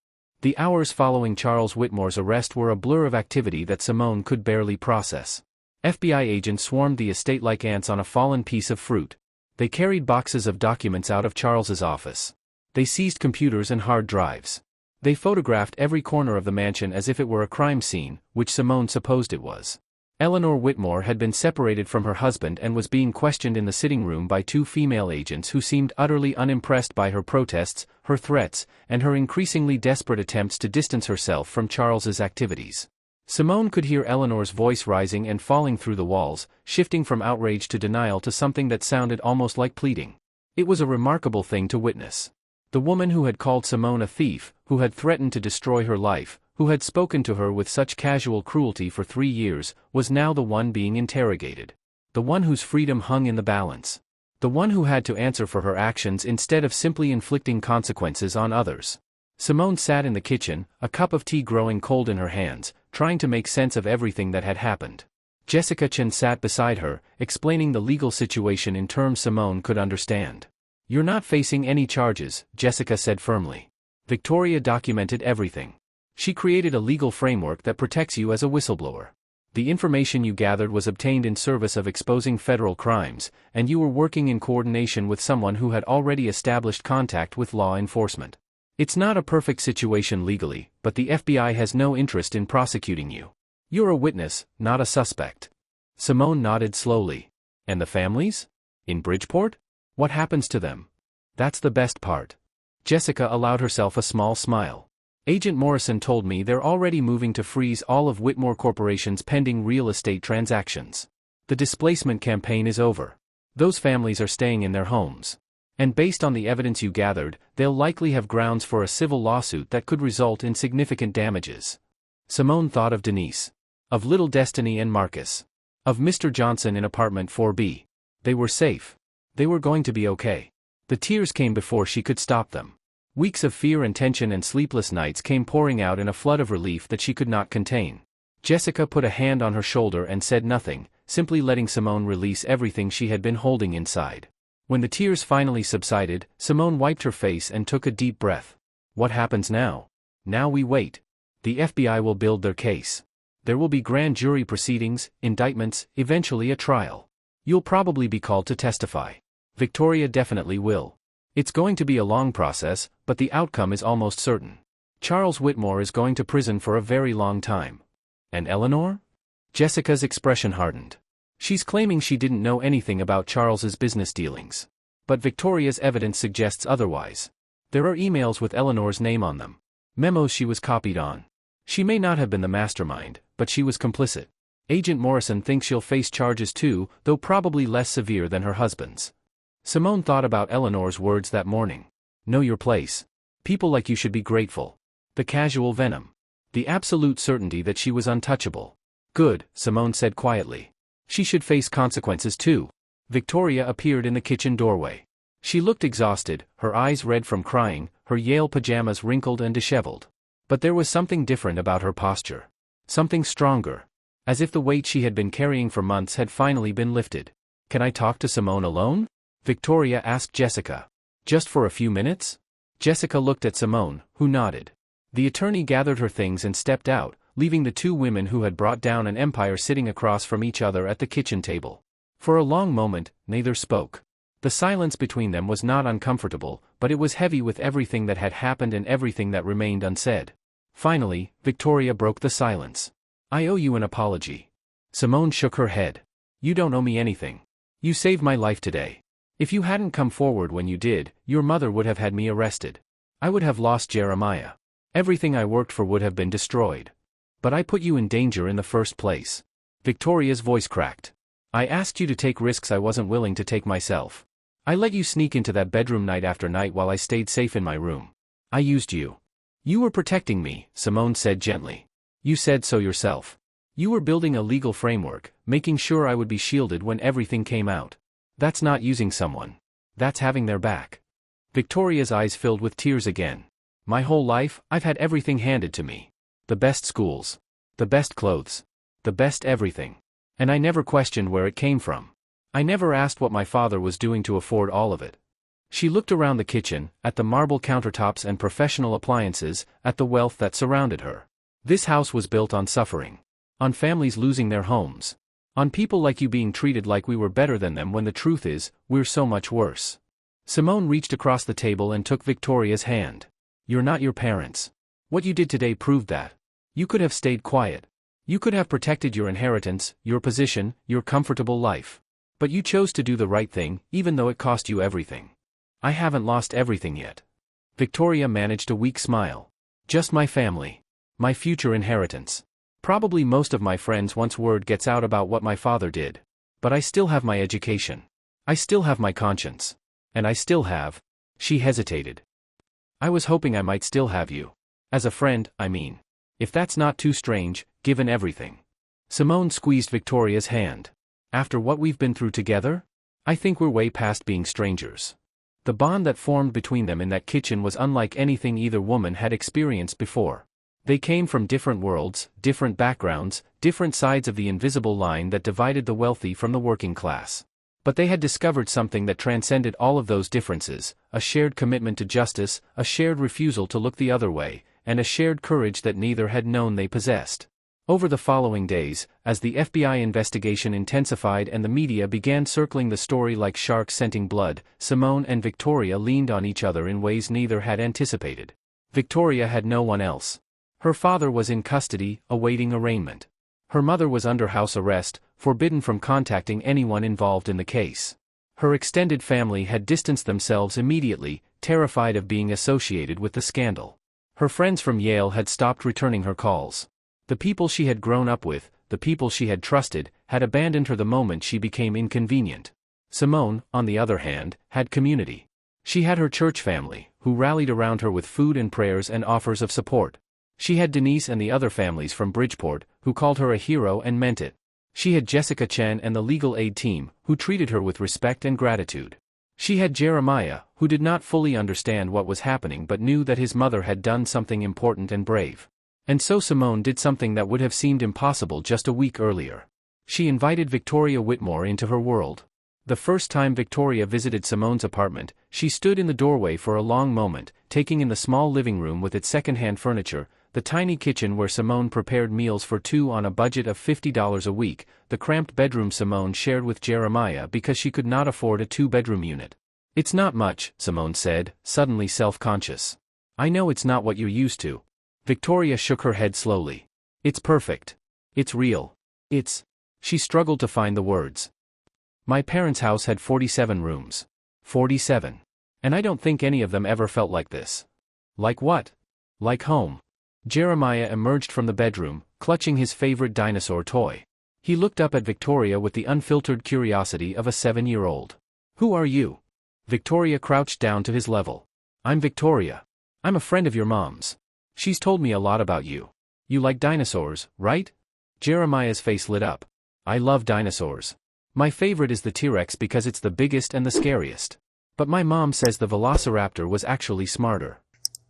The hours following Charles Whitmore's arrest were a blur of activity that Simone could barely process. FBI agents swarmed the estate like ants on a fallen piece of fruit. They carried boxes of documents out of Charles's office. They seized computers and hard drives. They photographed every corner of the mansion as if it were a crime scene, which Simone supposed it was. Eleanor Whitmore had been separated from her husband and was being questioned in the sitting room by two female agents who seemed utterly unimpressed by her protests, her threats, and her increasingly desperate attempts to distance herself from Charles's activities. Simone could hear Eleanor's voice rising and falling through the walls, shifting from outrage to denial to something that sounded almost like pleading. It was a remarkable thing to witness. The woman who had called Simone a thief, who had threatened to destroy her life, who had spoken to her with such casual cruelty for 3 years, was now the one being interrogated. The one whose freedom hung in the balance. The one who had to answer for her actions instead of simply inflicting consequences on others. Simone sat in the kitchen, a cup of tea growing cold in her hands, trying to make sense of everything that had happened. Jessica Chen sat beside her, explaining the legal situation in terms Simone could understand. "You're not facing any charges," Jessica said firmly. "Victoria documented everything. She created a legal framework that protects you as a whistleblower. The information you gathered was obtained in service of exposing federal crimes, and you were working in coordination with someone who had already established contact with law enforcement. It's not a perfect situation legally, but the FBI has no interest in prosecuting you. You're a witness, not a suspect." Simone nodded slowly. "And the families? In Bridgeport? What happens to them?" "That's the best part." Jessica allowed herself a small smile. "Agent Morrison told me they're already moving to freeze all of Whitmore Corporation's pending real estate transactions. The displacement campaign is over. Those families are staying in their homes. And based on the evidence you gathered, they'll likely have grounds for a civil lawsuit that could result in significant damages." Simone thought of Denise. Of little Destiny and Marcus. Of Mr. Johnson in apartment 4B. They were safe. They were going to be okay. The tears came before she could stop them. Weeks of fear and tension and sleepless nights came pouring out in a flood of relief that she could not contain. Jessica put a hand on her shoulder and said nothing, simply letting Simone release everything she had been holding inside. When the tears finally subsided, Simone wiped her face and took a deep breath. "What happens now? Now we wait. The FBI will build their case. There will be grand jury proceedings, indictments, eventually a trial. You'll probably be called to testify. Victoria definitely will. It's going to be a long process, but the outcome is almost certain. Charles Whitmore is going to prison for a very long time. And Eleanor?" Jessica's expression hardened. "She's claiming she didn't know anything about Charles's business dealings. But Victoria's evidence suggests otherwise. There are emails with Eleanor's name on them. Memos she was copied on. She may not have been the mastermind, but she was complicit. Agent Morrison thinks she'll face charges too, though probably less severe than her husband's." Simone thought about Eleanor's words that morning. "Know your place. People like you should be grateful." The casual venom. The absolute certainty that she was untouchable. "Good," Simone said quietly. "She should face consequences too." Victoria appeared in the kitchen doorway. She looked exhausted, her eyes red from crying, her Yale pajamas wrinkled and disheveled. But there was something different about her posture. Something stronger. As if the weight she had been carrying for months had finally been lifted. "Can I talk to Simone alone?" Victoria asked Jessica. "Just for a few minutes?" Jessica looked at Simone, who nodded. The attorney gathered her things and stepped out, leaving the two women who had brought down an empire sitting across from each other at the kitchen table. For a long moment, neither spoke. The silence between them was not uncomfortable, but it was heavy with everything that had happened and everything that remained unsaid. Finally, Victoria broke the silence. "I owe you an apology." Simone shook her head. "You don't owe me anything. You saved my life today. If you hadn't come forward when you did, your mother would have had me arrested. I would have lost Jeremiah. Everything I worked for would have been destroyed. But I put you in danger in the first place." Victoria's voice cracked. "I asked you to take risks I wasn't willing to take myself. I let you sneak into that bedroom night after night while I stayed safe in my room. I used you. You were protecting me," Simone said gently. "You said so yourself. You were building a legal framework, making sure I would be shielded when everything came out. That's not using someone. That's having their back." Victoria's eyes filled with tears again. "My whole life, I've had everything handed to me. The best schools. The best clothes. The best everything. And I never questioned where it came from. I never asked what my father was doing to afford all of it. She looked around the kitchen, at the marble countertops and professional appliances, at the wealth that surrounded her. This house was built on suffering. On families losing their homes. On people like you being treated like we were better than them when the truth is, we're so much worse. Simone reached across the table and took Victoria's hand. You're not your parents. What you did today proved that. You could have stayed quiet. You could have protected your inheritance, your position, your comfortable life. But you chose to do the right thing, even though it cost you everything. I haven't lost everything yet. Victoria managed a weak smile. Just my family. My future inheritance. Probably most of my friends once word gets out about what my father did. But I still have my education. I still have my conscience. And I still have. She hesitated. I was hoping I might still have you. As a friend, I mean. If that's not too strange, given everything. Simone squeezed Victoria's hand. After what we've been through together? I think we're way past being strangers. The bond that formed between them in that kitchen was unlike anything either woman had experienced before. They came from different worlds, different backgrounds, different sides of the invisible line that divided the wealthy from the working class. But they had discovered something that transcended all of those differences, a shared commitment to justice, a shared refusal to look the other way, and a shared courage that neither had known they possessed. Over the following days, as the FBI investigation intensified and the media began circling the story like sharks scenting blood, Simone and Victoria leaned on each other in ways neither had anticipated. Victoria had no one else. Her father was in custody, awaiting arraignment. Her mother was under house arrest, forbidden from contacting anyone involved in the case. Her extended family had distanced themselves immediately, terrified of being associated with the scandal. Her friends from Yale had stopped returning her calls. The people she had grown up with, the people she had trusted, had abandoned her the moment she became inconvenient. Simone, on the other hand, had community. She had her church family, who rallied around her with food and prayers and offers of support. She had Denise and the other families from Bridgeport, who called her a hero and meant it. She had Jessica Chen and the legal aid team, who treated her with respect and gratitude. She had Jeremiah, who did not fully understand what was happening but knew that his mother had done something important and brave. And so Simone did something that would have seemed impossible just a week earlier. She invited Victoria Whitmore into her world. The first time Victoria visited Simone's apartment, she stood in the doorway for a long moment, taking in the small living room with its second-hand furniture, the tiny kitchen where Simone prepared meals for two on a budget of $50 a week, the cramped bedroom Simone shared with Jeremiah because she could not afford a two-bedroom unit. It's not much, Simone said, suddenly self-conscious. I know it's not what you're used to. Victoria shook her head slowly. It's perfect. It's real. She struggled to find the words. My parents' house had 47 rooms. 47. And I don't think any of them ever felt like this. Like what? Like home. Jeremiah emerged from the bedroom, clutching his favorite dinosaur toy. He looked up at Victoria with the unfiltered curiosity of a 7-year-old. Who are you? Victoria crouched down to his level. I'm Victoria. I'm a friend of your mom's. She's told me a lot about you. You like dinosaurs, right? Jeremiah's face lit up. I love dinosaurs. My favorite is the T-Rex because it's the biggest and the scariest. But my mom says the velociraptor was actually smarter.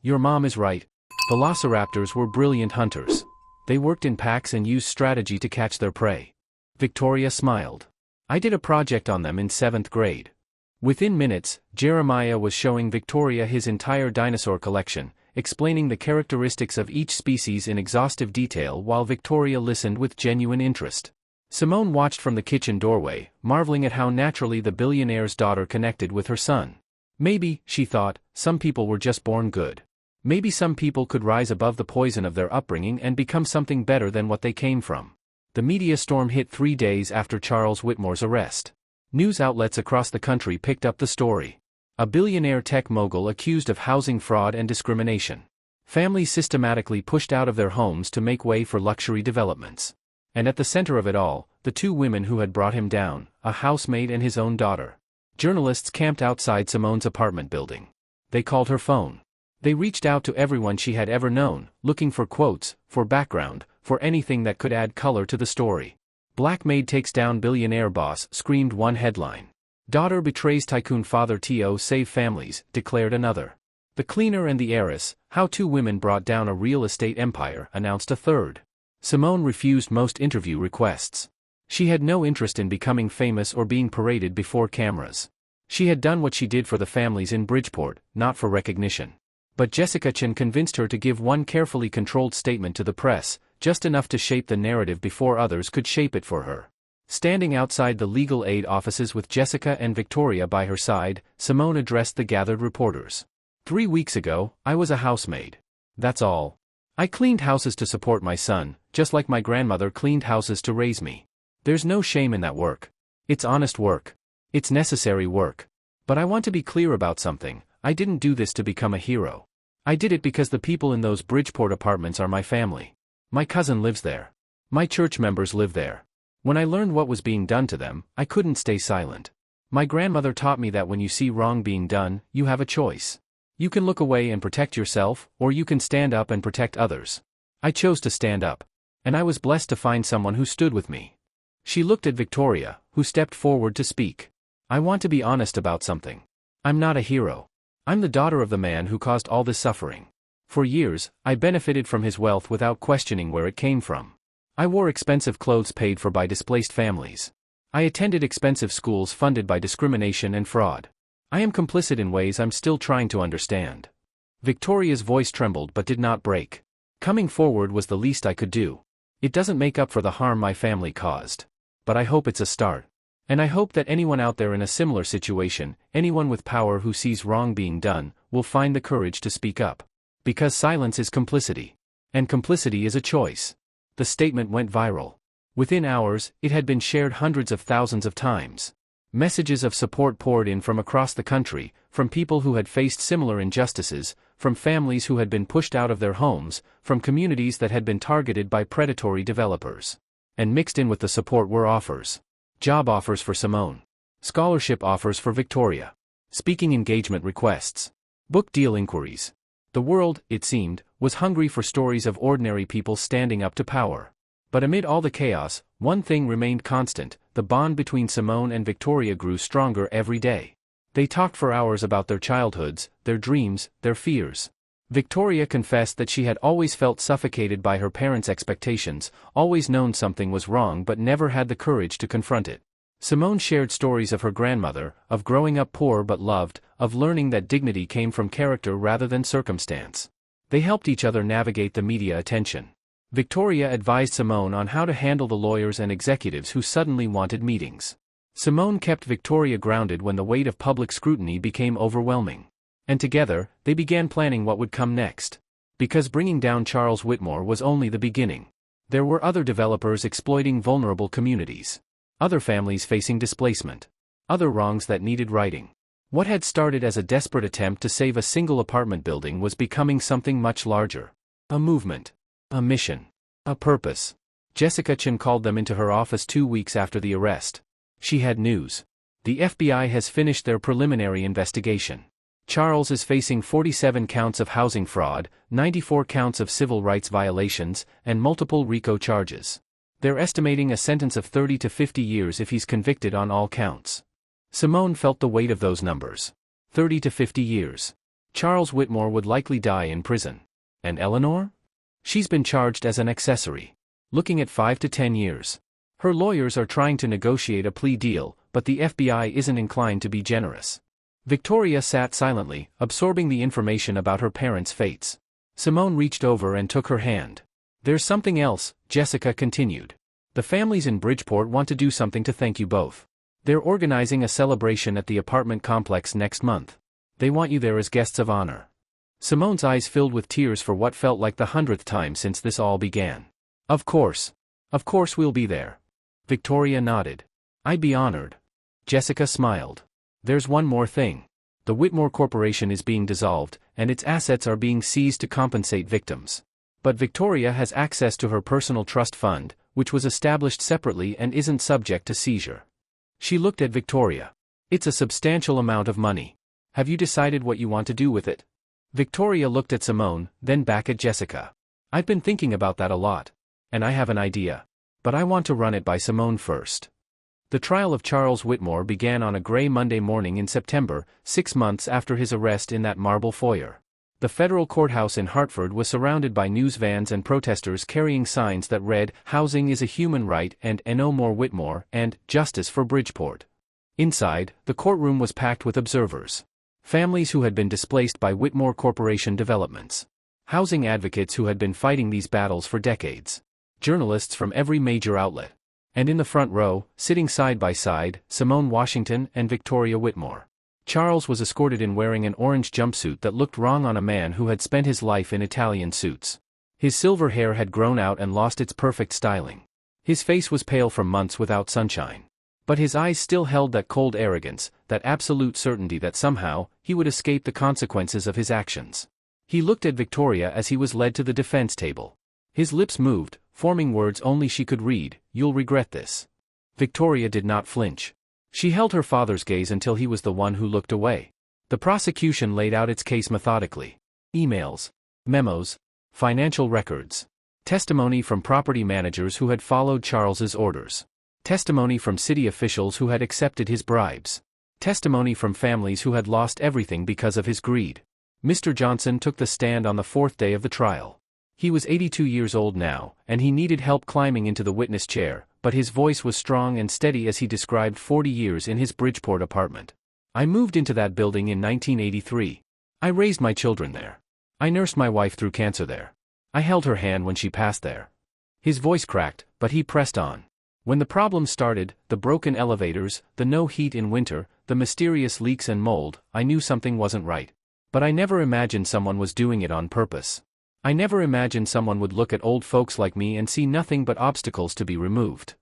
Your mom is right. Velociraptors were brilliant hunters. They worked in packs and used strategy to catch their prey. Victoria smiled. I did a project on them in 7th grade. Within minutes, Jeremiah was showing Victoria his entire dinosaur collection, explaining the characteristics of each species in exhaustive detail while Victoria listened with genuine interest. Simone watched from the kitchen doorway, marveling at how naturally the billionaire's daughter connected with her son. Maybe, she thought, some people were just born good. Maybe some people could rise above the poison of their upbringing and become something better than what they came from. The media storm hit 3 days after Charles Whitmore's arrest. News outlets across the country picked up the story. A billionaire tech mogul accused of housing fraud and discrimination. Families systematically pushed out of their homes to make way for luxury developments. And at the center of it all, the 2 women who had brought him down, a housemaid and his own daughter. Journalists camped outside Simone's apartment building. They called her phone. They reached out to everyone she had ever known, looking for quotes, for background, for anything that could add color to the story. Black Maid takes down billionaire boss, screamed one headline. Daughter betrays tycoon father, TO save families, declared another. The cleaner and the heiress, how 2 women brought down a real estate empire, announced a third. Simone refused most interview requests. She had no interest in becoming famous or being paraded before cameras. She had done what she did for the families in Bridgeport, not for recognition. But Jessica Chen convinced her to give one carefully controlled statement to the press, just enough to shape the narrative before others could shape it for her. Standing outside the legal aid offices with Jessica and Victoria by her side, Simone addressed the gathered reporters. 3 weeks ago, I was a housemaid. That's all. I cleaned houses to support my son, just like my grandmother cleaned houses to raise me. There's no shame in that work. It's honest work. It's necessary work. But I want to be clear about something. I didn't do this to become a hero. I did it because the people in those Bridgeport apartments are my family. My cousin lives there. My church members live there. When I learned what was being done to them, I couldn't stay silent. My grandmother taught me that when you see wrong being done, you have a choice. You can look away and protect yourself, or you can stand up and protect others. I chose to stand up. And I was blessed to find someone who stood with me. She looked at Victoria, who stepped forward to speak. I want to be honest about something. I'm not a hero. I'm the daughter of the man who caused all this suffering. For years, I benefited from his wealth without questioning where it came from. I wore expensive clothes paid for by displaced families. I attended expensive schools funded by discrimination and fraud. I am complicit in ways I'm still trying to understand. Victoria's voice trembled but did not break. Coming forward was the least I could do. It doesn't make up for the harm my family caused. But I hope it's a start. And I hope that anyone out there in a similar situation, anyone with power who sees wrong being done, will find the courage to speak up. Because silence is complicity. And complicity is a choice. The statement went viral. Within hours, it had been shared hundreds of thousands of times. Messages of support poured in from across the country, from people who had faced similar injustices, from families who had been pushed out of their homes, from communities that had been targeted by predatory developers. And mixed in with the support were offers. Job offers for Simone. Scholarship offers for Victoria. Speaking engagement requests. Book deal inquiries. The world, it seemed, was hungry for stories of ordinary people standing up to power. But amid all the chaos, one thing remained constant: the bond between Simone and Victoria grew stronger every day. They talked for hours about their childhoods, their dreams, their fears. Victoria confessed that she had always felt suffocated by her parents' expectations, always known something was wrong but never had the courage to confront it. Simone shared stories of her grandmother, of growing up poor but loved, of learning that dignity came from character rather than circumstance. They helped each other navigate the media attention. Victoria advised Simone on how to handle the lawyers and executives who suddenly wanted meetings. Simone kept Victoria grounded when the weight of public scrutiny became overwhelming. And together, they began planning what would come next. Because bringing down Charles Whitmore was only the beginning. There were other developers exploiting vulnerable communities. Other families facing displacement. Other wrongs that needed righting. What had started as a desperate attempt to save a single apartment building was becoming something much larger. A movement. A mission. A purpose. Jessica Chen called them into her office 2 weeks after the arrest. She had news. The FBI has finished their preliminary investigation. Charles is facing 47 counts of housing fraud, 94 counts of civil rights violations, and multiple RICO charges. They're estimating a sentence of 30 to 50 years if he's convicted on all counts. Simone felt the weight of those numbers. 30 to 50 years. Charles Whitmore would likely die in prison. And Eleanor? She's been charged as an accessory. Looking at 5 to 10 years. Her lawyers are trying to negotiate a plea deal, but the FBI isn't inclined to be generous. Victoria sat silently, absorbing the information about her parents' fates. Simone reached over and took her hand. There's something else, Jessica continued. The families in Bridgeport want to do something to thank you both. They're organizing a celebration at the apartment complex next month. They want you there as guests of honor. Simone's eyes filled with tears for what felt like the 100th time since this all began. Of course. Of course we'll be there. Victoria nodded. I'd be honored. Jessica smiled. There's one more thing. The Whitmore Corporation is being dissolved, and its assets are being seized to compensate victims. But Victoria has access to her personal trust fund, which was established separately and isn't subject to seizure. She looked at Victoria. It's a substantial amount of money. Have you decided what you want to do with it? Victoria looked at Simone, then back at Jessica. I've been thinking about that a lot. And I have an idea. But I want to run it by Simone first. The trial of Charles Whitmore began on a gray Monday morning in September, 6 months after his arrest in that marble foyer. The federal courthouse in Hartford was surrounded by news vans and protesters carrying signs that read, "Housing is a human right," and "No more Whitmore," and "Justice for Bridgeport." Inside, the courtroom was packed with observers. Families who had been displaced by Whitmore Corporation developments. Housing advocates who had been fighting these battles for decades. Journalists from every major outlet. And in the front row, sitting side by side, Simone Washington and Victoria Whitmore. Charles was escorted in wearing an orange jumpsuit that looked wrong on a man who had spent his life in Italian suits. His silver hair had grown out and lost its perfect styling. His face was pale from months without sunshine. But his eyes still held that cold arrogance, that absolute certainty that somehow, he would escape the consequences of his actions. He looked at Victoria as he was led to the defense table. His lips moved, forming words only she could read, "You'll regret this." Victoria did not flinch. She held her father's gaze until he was the one who looked away. The prosecution laid out its case methodically. Emails, memos, financial records. Testimony from property managers who had followed Charles's orders. Testimony from city officials who had accepted his bribes. Testimony from families who had lost everything because of his greed. Mr. Johnson took the stand on the fourth day of the trial. He was 82 years old now, and he needed help climbing into the witness chair, but his voice was strong and steady as he described 40 years in his Bridgeport apartment. "I moved into that building in 1983. I raised my children there. I nursed my wife through cancer there. I held her hand when she passed there." His voice cracked, but he pressed on. When the problems started, the broken elevators, the no heat in winter, the mysterious leaks and mold, I knew something wasn't right. But I never imagined someone was doing it on purpose. I never imagined someone would look at old folks like me and see nothing but obstacles to be removed.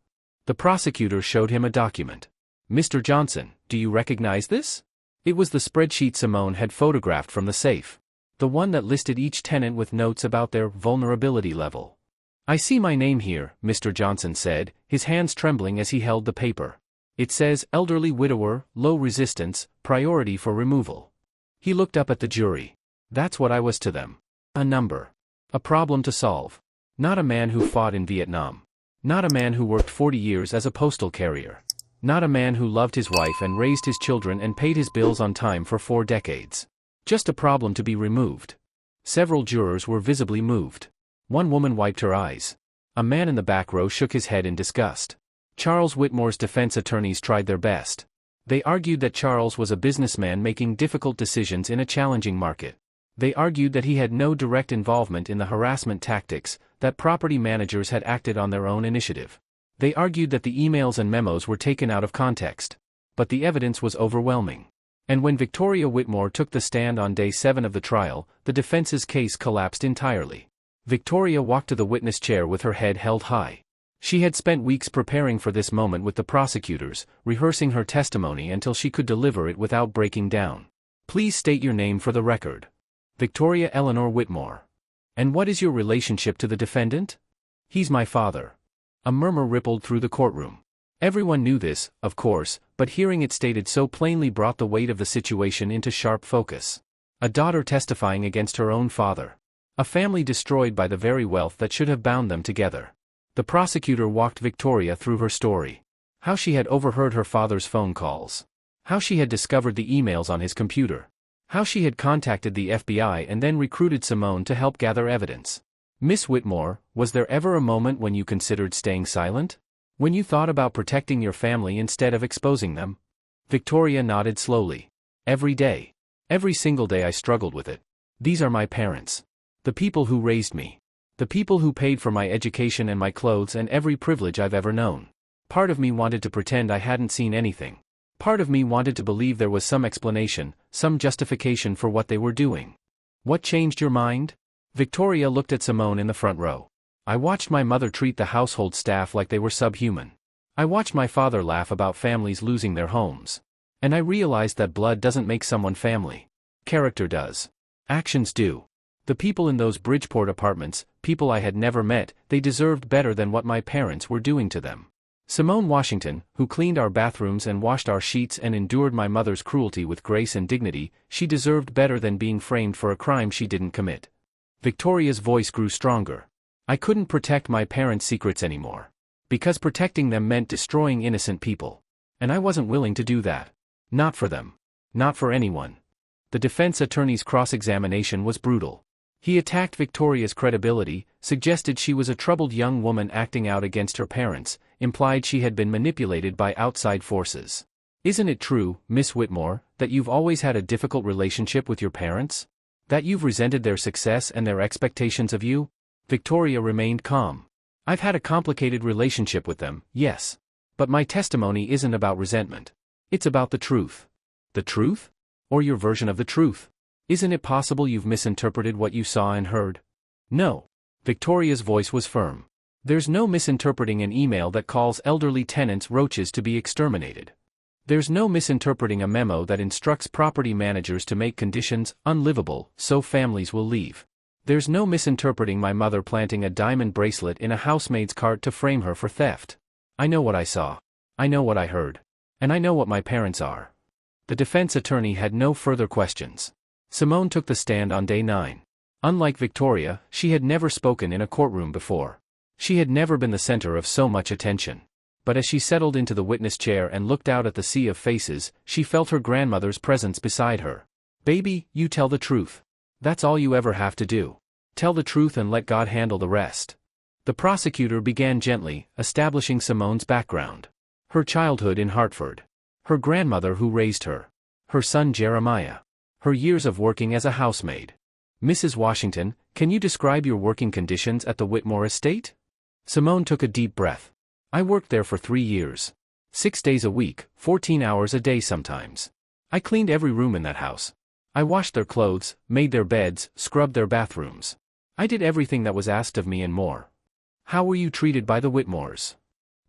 The prosecutor showed him a document. "Mr. Johnson, do you recognize this?" It was the spreadsheet Simone had photographed from the safe. The one that listed each tenant with notes about their vulnerability level. "I see my name here," Mr. Johnson said, his hands trembling as he held the paper. "It says, elderly widower, low resistance, priority for removal." He looked up at the jury. That's what I was to them. A number. A problem to solve. Not a man who fought in Vietnam. Not a man who worked 40 years as a postal carrier. Not a man who loved his wife and raised his children and paid his bills on time for 4 decades. Just a problem to be removed. Several jurors were visibly moved. One woman wiped her eyes. A man in the back row shook his head in disgust. Charles Whitmore's defense attorneys tried their best. They argued that Charles was a businessman making difficult decisions in a challenging market. They argued that he had no direct involvement in the harassment tactics, that property managers had acted on their own initiative. They argued that the emails and memos were taken out of context. But the evidence was overwhelming. And when Victoria Whitmore took the stand on day 7 of the trial, the defense's case collapsed entirely. Victoria walked to the witness chair with her head held high. She had spent weeks preparing for this moment with the prosecutors, rehearsing her testimony until she could deliver it without breaking down. "Please state your name for the record." "Victoria Eleanor Whitmore." "And what is your relationship to the defendant?" "He's my father." A murmur rippled through the courtroom. Everyone knew this, of course, but hearing it stated so plainly brought the weight of the situation into sharp focus. A daughter testifying against her own father. A family destroyed by the very wealth that should have bound them together. The prosecutor walked Victoria through her story. How she had overheard her father's phone calls. How she had discovered the emails on his computer. How she had contacted the FBI and then recruited Simone to help gather evidence. "Miss Whitmore, was there ever a moment when you considered staying silent? When you thought about protecting your family instead of exposing them?" Victoria nodded slowly. "Every day. Every single day I struggled with it. These are my parents. The people who raised me. The people who paid for my education and my clothes and every privilege I've ever known. Part of me wanted to pretend I hadn't seen anything. Part of me wanted to believe there was some explanation, some justification for what they were doing." "What changed your mind?" Victoria looked at Simone in the front row. "I watched my mother treat the household staff like they were subhuman. I watched my father laugh about families losing their homes. And I realized that blood doesn't make someone family. Character does. Actions do. The people in those Bridgeport apartments, people I had never met, they deserved better than what my parents were doing to them. Simone Washington, who cleaned our bathrooms and washed our sheets and endured my mother's cruelty with grace and dignity, she deserved better than being framed for a crime she didn't commit." Victoria's voice grew stronger. "I couldn't protect my parents' secrets anymore. Because protecting them meant destroying innocent people. And I wasn't willing to do that. Not for them. Not for anyone." The defense attorney's cross-examination was brutal. He attacked Victoria's credibility, suggested she was a troubled young woman acting out against her parents, implied she had been manipulated by outside forces. Isn't it true, Miss Whitmore, that you've always had a difficult relationship with your parents? That you've resented their success and their expectations of you? Victoria remained calm. I've had a complicated relationship with them, yes. But my testimony isn't about resentment. It's about the truth. The truth? Or your version of the truth? Isn't it possible you've misinterpreted what you saw and heard? No. Victoria's voice was firm. There's no misinterpreting an email that calls elderly tenants roaches to be exterminated. There's no misinterpreting a memo that instructs property managers to make conditions unlivable so families will leave. There's no misinterpreting my mother planting a diamond bracelet in a housemaid's cart to frame her for theft. I know what I saw. I know what I heard. And I know what my parents are. The defense attorney had no further questions. Simone took the stand on day 9. Unlike Victoria, she had never spoken in a courtroom before. She had never been the center of so much attention. But as she settled into the witness chair and looked out at the sea of faces, she felt her grandmother's presence beside her. Baby, you tell the truth. That's all you ever have to do. Tell the truth and let God handle the rest. The prosecutor began gently, establishing Simone's background. Her childhood in Hartford. Her grandmother who raised her. Her son Jeremiah. Her years of working as a housemaid. Mrs. Washington, can you describe your working conditions at the Whitmore estate? Simone took a deep breath. I worked there for 3 years. 6 days a week, 14 hours a day sometimes. I cleaned every room in that house. I washed their clothes, made their beds, scrubbed their bathrooms. I did everything that was asked of me and more. How were you treated by the Whitmores?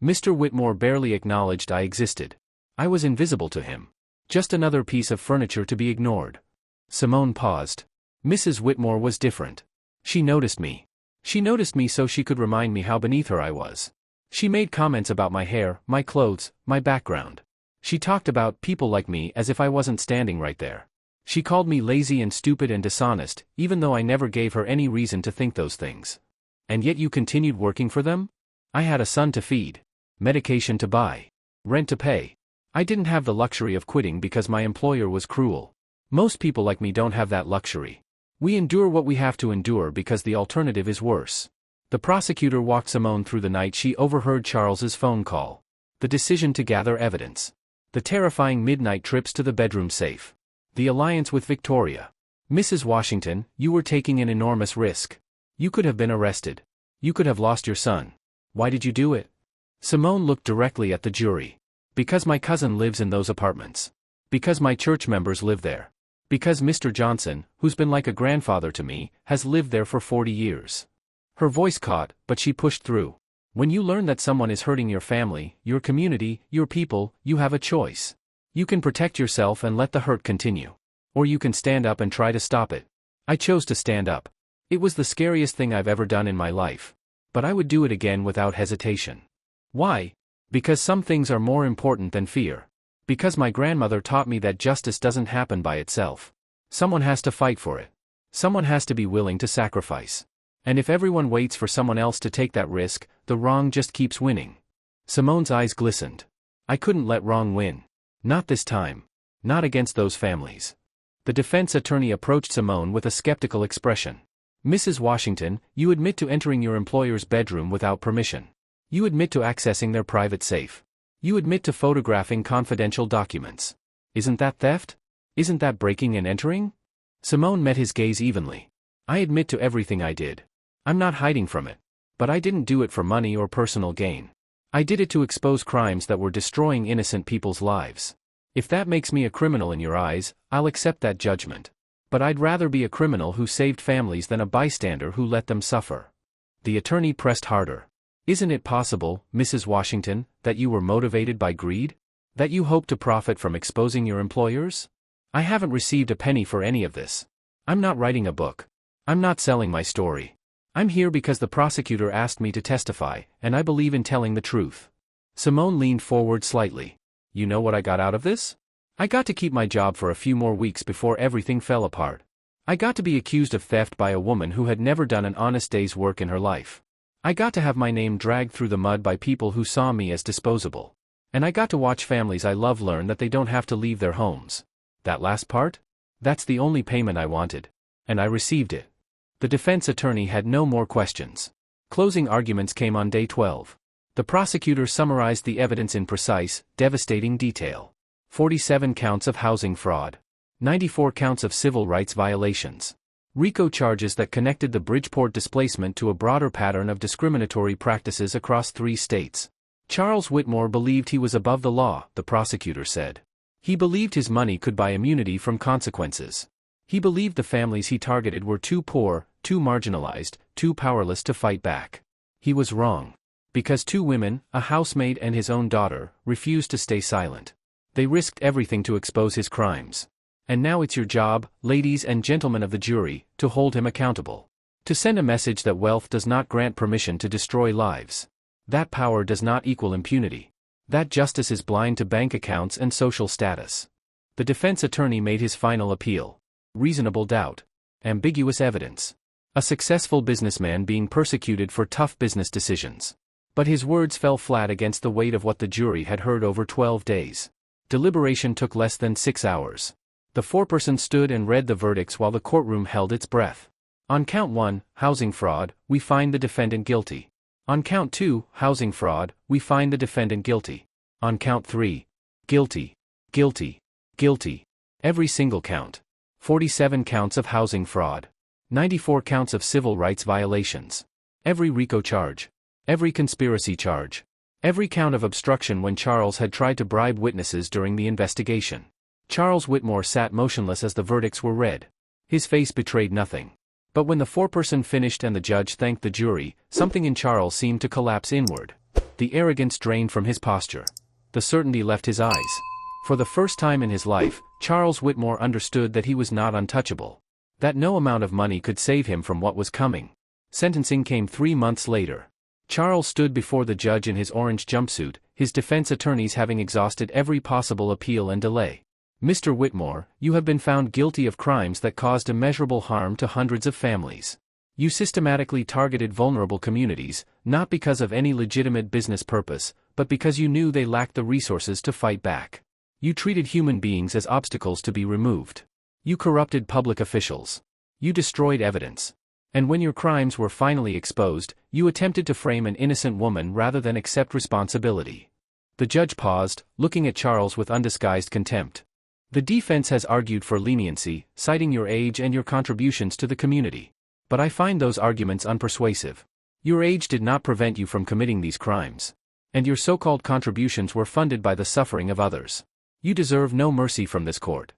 Mr. Whitmore barely acknowledged I existed. I was invisible to him. Just another piece of furniture to be ignored. Simone paused. Mrs. Whitmore was different. She noticed me. She noticed me so she could remind me how beneath her I was. She made comments about my hair, my clothes, my background. She talked about people like me as if I wasn't standing right there. She called me lazy and stupid and dishonest, even though I never gave her any reason to think those things. And yet you continued working for them? I had a son to feed. Medication to buy. Rent to pay. I didn't have the luxury of quitting because my employer was cruel. Most people like me don't have that luxury. We endure what we have to endure because the alternative is worse. The prosecutor walked Simone through the night she overheard Charles's phone call. The decision to gather evidence. The terrifying midnight trips to the bedroom safe. The alliance with Victoria. Mrs. Washington, you were taking an enormous risk. You could have been arrested. You could have lost your son. Why did you do it? Simone looked directly at the jury. Because my cousin lives in those apartments. Because my church members live there. Because Mr. Johnson, who's been like a grandfather to me, has lived there for 40 years. Her voice caught, but she pushed through. When you learn that someone is hurting your family, your community, your people, you have a choice. You can protect yourself and let the hurt continue. Or you can stand up and try to stop it. I chose to stand up. It was the scariest thing I've ever done in my life. But I would do it again without hesitation. Why? Because some things are more important than fear. Because my grandmother taught me that justice doesn't happen by itself. Someone has to fight for it. Someone has to be willing to sacrifice. And if everyone waits for someone else to take that risk, the wrong just keeps winning. Simone's eyes glistened. I couldn't let wrong win. Not this time. Not against those families. The defense attorney approached Simone with a skeptical expression. Mrs. Washington, you admit to entering your employer's bedroom without permission. You admit to accessing their private safe. You admit to photographing confidential documents. Isn't that theft? Isn't that breaking and entering? Simone met his gaze evenly. I admit to everything I did. I'm not hiding from it. But I didn't do it for money or personal gain. I did it to expose crimes that were destroying innocent people's lives. If that makes me a criminal in your eyes, I'll accept that judgment. But I'd rather be a criminal who saved families than a bystander who let them suffer. The attorney pressed harder. Isn't it possible, Mrs. Washington, that you were motivated by greed? That you hoped to profit from exposing your employers? I haven't received a penny for any of this. I'm not writing a book. I'm not selling my story. I'm here because the prosecutor asked me to testify, and I believe in telling the truth. Simone leaned forward slightly. You know what I got out of this? I got to keep my job for a few more weeks before everything fell apart. I got to be accused of theft by a woman who had never done an honest day's work in her life. I got to have my name dragged through the mud by people who saw me as disposable. And I got to watch families I love learn that they don't have to leave their homes. That last part? That's the only payment I wanted. And I received it. The defense attorney had no more questions. Closing arguments came on day 12. The prosecutor summarized the evidence in precise, devastating detail. 47 counts of housing fraud. 94 counts of civil rights violations. RICO charges that connected the Bridgeport displacement to a broader pattern of discriminatory practices across 3 states. Charles Whitmore believed he was above the law, the prosecutor said. He believed his money could buy immunity from consequences. He believed the families he targeted were too poor, too marginalized, too powerless to fight back. He was wrong. Because 2 women, a housemaid and his own daughter, refused to stay silent. They risked everything to expose his crimes. And now it's your job, ladies and gentlemen of the jury, to hold him accountable. To send a message that wealth does not grant permission to destroy lives. That power does not equal impunity. That justice is blind to bank accounts and social status. The defense attorney made his final appeal. Reasonable doubt. Ambiguous evidence. A successful businessman being persecuted for tough business decisions. But his words fell flat against the weight of what the jury had heard over 12 days. Deliberation took less than 6 hours. The foreperson stood and read the verdicts while the courtroom held its breath. On count 1, housing fraud, we find the defendant guilty. On count 2, housing fraud, we find the defendant guilty. On count 3, guilty, guilty, guilty. Every single count. 47 counts of housing fraud. 94 counts of civil rights violations. Every RICO charge. Every conspiracy charge. Every count of obstruction when Charles had tried to bribe witnesses during the investigation. Charles Whitmore sat motionless as the verdicts were read. His face betrayed nothing. But when the foreperson finished and the judge thanked the jury, something in Charles seemed to collapse inward. The arrogance drained from his posture. The certainty left his eyes. For the first time in his life, Charles Whitmore understood that he was not untouchable. That no amount of money could save him from what was coming. Sentencing came 3 months later. Charles stood before the judge in his orange jumpsuit, his defense attorneys having exhausted every possible appeal and delay. Mr. Whitmore, you have been found guilty of crimes that caused immeasurable harm to hundreds of families. You systematically targeted vulnerable communities, not because of any legitimate business purpose, but because you knew they lacked the resources to fight back. You treated human beings as obstacles to be removed. You corrupted public officials. You destroyed evidence. And when your crimes were finally exposed, you attempted to frame an innocent woman rather than accept responsibility. The judge paused, looking at Charles with undisguised contempt. The defense has argued for leniency, citing your age and your contributions to the community. But I find those arguments unpersuasive. Your age did not prevent you from committing these crimes. And your so-called contributions were funded by the suffering of others. You deserve no mercy from this court.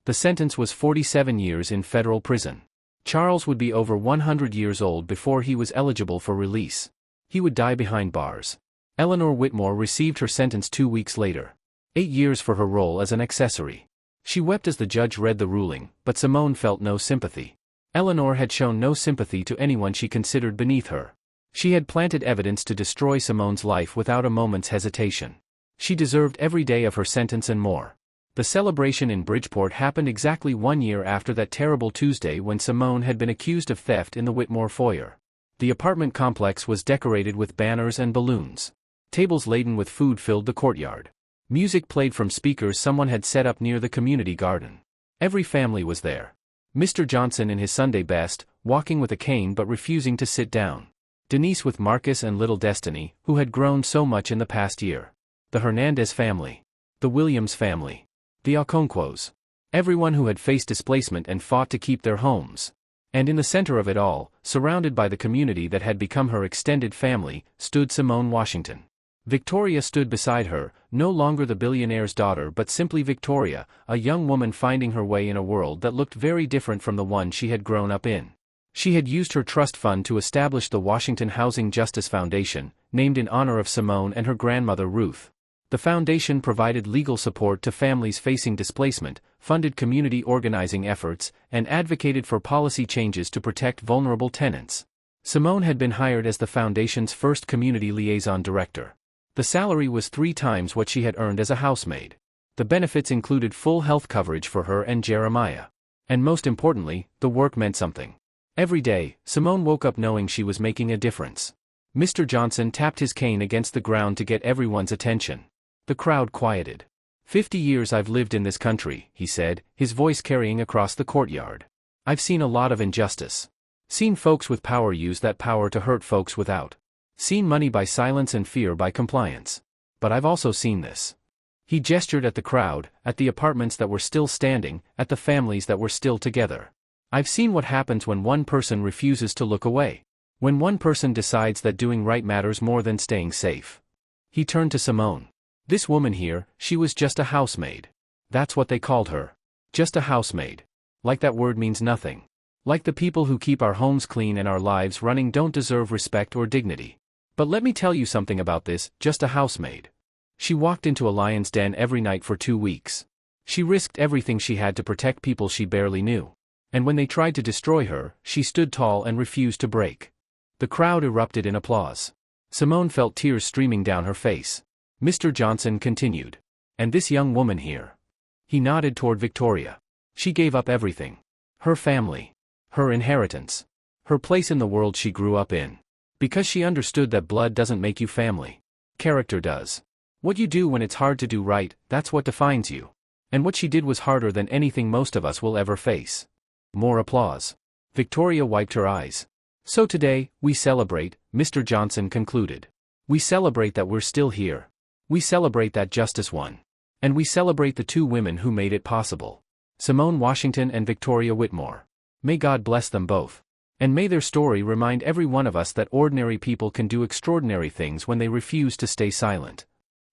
The sentence was 47 years in federal prison. Charles would be over 100 years old before he was eligible for release. He would die behind bars. Eleanor Whitmore received her sentence 2 weeks later. 8 years for her role as an accessory. She wept as the judge read the ruling, but Simone felt no sympathy. Eleanor had shown no sympathy to anyone she considered beneath her. She had planted evidence to destroy Simone's life without a moment's hesitation. She deserved every day of her sentence and more. The celebration in Bridgeport happened exactly 1 year after that terrible Tuesday when Simone had been accused of theft in the Whitmore foyer. The apartment complex was decorated with banners and balloons. Tables laden with food filled the courtyard. Music played from speakers someone had set up near the community garden. Every family was there. Mr. Johnson in his Sunday best, walking with a cane but refusing to sit down. Denise with Marcus and little Destiny, who had grown so much in the past year. The Hernandez family. The Williams family. The Okonkwo's. Everyone who had faced displacement and fought to keep their homes. And in the center of it all, surrounded by the community that had become her extended family, stood Simone Washington. Victoria stood beside her, no longer the billionaire's daughter but simply Victoria, a young woman finding her way in a world that looked very different from the one she had grown up in. She had used her trust fund to establish the Washington Housing Justice Foundation, named in honor of Simone and her grandmother Ruth. The foundation provided legal support to families facing displacement, funded community organizing efforts, and advocated for policy changes to protect vulnerable tenants. Simone had been hired as the foundation's first community liaison director. The salary was 3 times what she had earned as a housemaid. The benefits included full health coverage for her and Jeremiah. And most importantly, the work meant something. Every day, Simone woke up knowing she was making a difference. Mr. Johnson tapped his cane against the ground to get everyone's attention. The crowd quieted. 50 years I've lived in this country, he said, his voice carrying across the courtyard. I've seen a lot of injustice. Seen folks with power use that power to hurt folks without. Seen money by silence and fear by compliance. But I've also seen this. He gestured at the crowd, at the apartments that were still standing, at the families that were still together. I've seen what happens when one person refuses to look away. When one person decides that doing right matters more than staying safe. He turned to Simone. This woman here, she was just a housemaid. That's what they called her. Just a housemaid. Like that word means nothing. Like the people who keep our homes clean and our lives running don't deserve respect or dignity. But let me tell you something about this, just a housemaid. She walked into a lion's den every night for 2 weeks. She risked everything she had to protect people she barely knew. And when they tried to destroy her, she stood tall and refused to break. The crowd erupted in applause. Simone felt tears streaming down her face. Mr. Johnson continued. And this young woman here. He nodded toward Victoria. She gave up everything. Her family. Her inheritance. Her place in the world she grew up in. Because she understood that blood doesn't make you family. Character does. What you do when it's hard to do right, that's what defines you. And what she did was harder than anything most of us will ever face. More applause. Victoria wiped her eyes. So today, we celebrate, Mr. Johnson concluded. We celebrate that we're still here. We celebrate that justice won. And we celebrate the 2 women who made it possible. Simone Washington and Victoria Whitmore. May God bless them both. And may their story remind every one of us that ordinary people can do extraordinary things when they refuse to stay silent.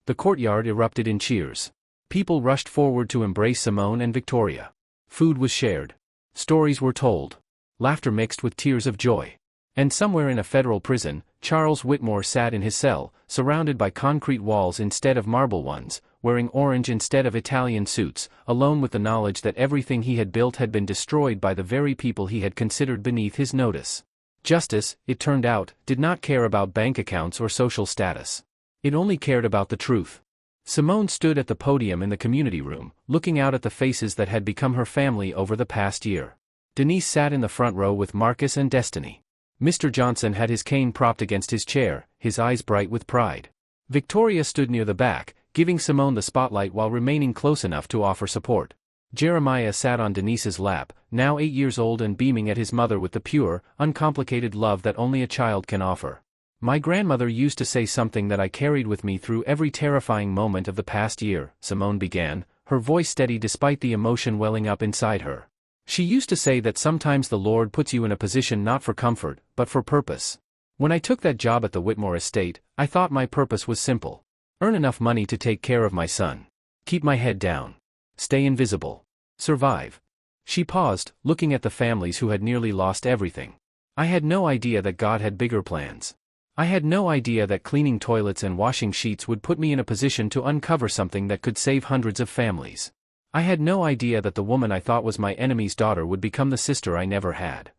The courtyard erupted in cheers. People rushed forward to embrace Simone and Victoria. Food was shared. Stories were told. Laughter mixed with tears of joy. And somewhere in a federal prison, Charles Whitmore sat in his cell, surrounded by concrete walls instead of marble ones, wearing orange instead of Italian suits, alone with the knowledge that everything he had built had been destroyed by the very people he had considered beneath his notice. Justice, it turned out, did not care about bank accounts or social status. It only cared about the truth. Simone stood at the podium in the community room, looking out at the faces that had become her family over the past year. Denise sat in the front row with Marcus and Destiny. Mr. Johnson had his cane propped against his chair, his eyes bright with pride. Victoria stood near the back, giving Simone the spotlight while remaining close enough to offer support. Jeremiah sat on Denise's lap, now 8 years old and beaming at his mother with the pure, uncomplicated love that only a child can offer. My grandmother used to say something that I carried with me through every terrifying moment of the past year, Simone began, her voice steady despite the emotion welling up inside her. She used to say that sometimes the Lord puts you in a position not for comfort, but for purpose. When I took that job at the Whitmore estate, I thought my purpose was simple. Earn enough money to take care of my son. Keep my head down. Stay invisible. Survive. She paused, looking at the families who had nearly lost everything. I had no idea that God had bigger plans. I had no idea that cleaning toilets and washing sheets would put me in a position to uncover something that could save hundreds of families. I had no idea that the woman I thought was my enemy's daughter would become the sister I never had.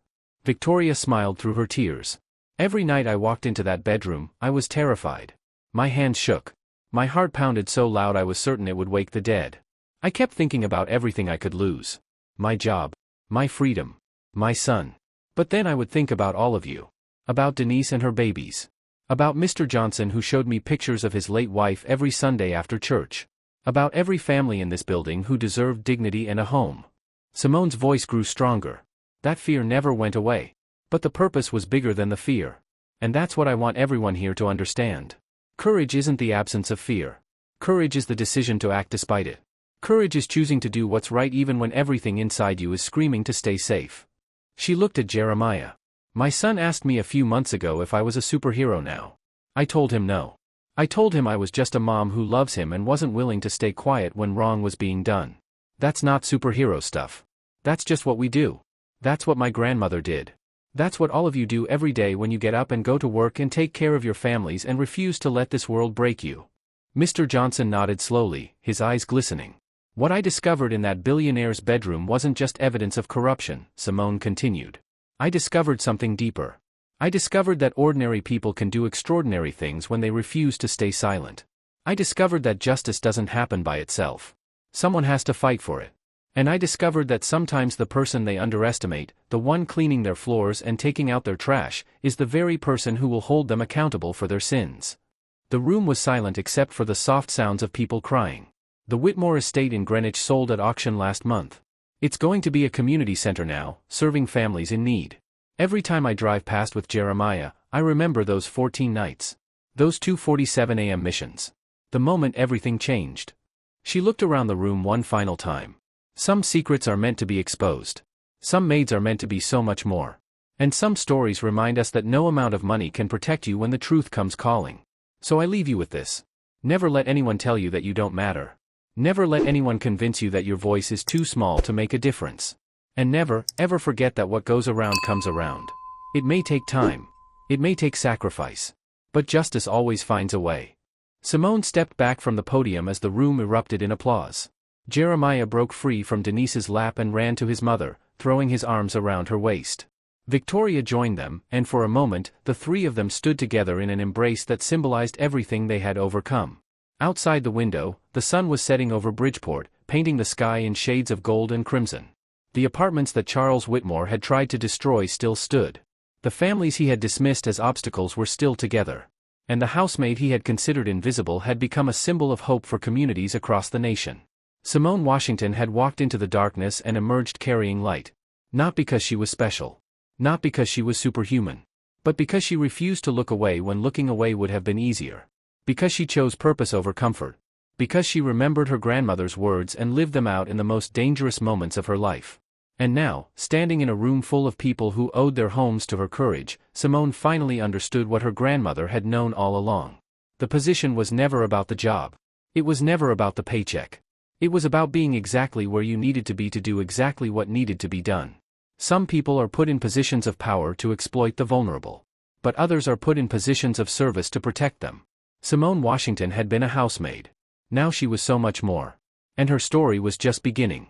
Victoria smiled through her tears. Every night I walked into that bedroom, I was terrified. My hands shook. My heart pounded so loud I was certain it would wake the dead. I kept thinking about everything I could lose. My job. My freedom. My son. But then I would think about all of you. About Denise and her babies. About Mr. Johnson who showed me pictures of his late wife every Sunday after church. About every family in this building who deserved dignity and a home. Simone's voice grew stronger. That fear never went away. But the purpose was bigger than the fear. And that's what I want everyone here to understand. Courage isn't the absence of fear. Courage is the decision to act despite it. Courage is choosing to do what's right even when everything inside you is screaming to stay safe. She looked at Jeremiah. My son asked me a few months ago if I was a superhero now. I told him no. I told him I was just a mom who loves him and wasn't willing to stay quiet when wrong was being done. That's not superhero stuff. That's just what we do. That's what my grandmother did. That's what all of you do every day when you get up and go to work and take care of your families and refuse to let this world break you. Mr. Johnson nodded slowly, his eyes glistening. What I discovered in that billionaire's bedroom wasn't just evidence of corruption, Simone continued. I discovered something deeper. I discovered that ordinary people can do extraordinary things when they refuse to stay silent. I discovered that justice doesn't happen by itself. Someone has to fight for it. And I discovered that sometimes the person they underestimate, the one cleaning their floors and taking out their trash, is the very person who will hold them accountable for their sins. The room was silent except for the soft sounds of people crying. The Whitmore estate in Greenwich sold at auction last month. It's going to be a community center now, serving families in need. Every time I drive past with Jeremiah, I remember those 14 nights. Those 2:47 a.m. missions. The moment everything changed. She looked around the room one final time. Some secrets are meant to be exposed. Some maids are meant to be so much more. And some stories remind us that no amount of money can protect you when the truth comes calling. So I leave you with this. Never let anyone tell you that you don't matter. Never let anyone convince you that your voice is too small to make a difference. And never, ever forget that what goes around comes around. It may take time. It may take sacrifice. But justice always finds a way. Simone stepped back from the podium as the room erupted in applause. Jeremiah broke free from Denise's lap and ran to his mother, throwing his arms around her waist. Victoria joined them, and for a moment, the three of them stood together in an embrace that symbolized everything they had overcome. Outside the window, the sun was setting over Bridgeport, painting the sky in shades of gold and crimson. The apartments that Charles Whitmore had tried to destroy still stood. The families he had dismissed as obstacles were still together. And the housemaid he had considered invisible had become a symbol of hope for communities across the nation. Simone Washington had walked into the darkness and emerged carrying light. Not because she was special. Not because she was superhuman. But because she refused to look away when looking away would have been easier. Because she chose purpose over comfort. Because she remembered her grandmother's words and lived them out in the most dangerous moments of her life. And now, standing in a room full of people who owed their homes to her courage, Simone finally understood what her grandmother had known all along. The position was never about the job. It was never about the paycheck. It was about being exactly where you needed to be to do exactly what needed to be done. Some people are put in positions of power to exploit the vulnerable. But others are put in positions of service to protect them. Simone Washington had been a housemaid. Now she was so much more. And her story was just beginning.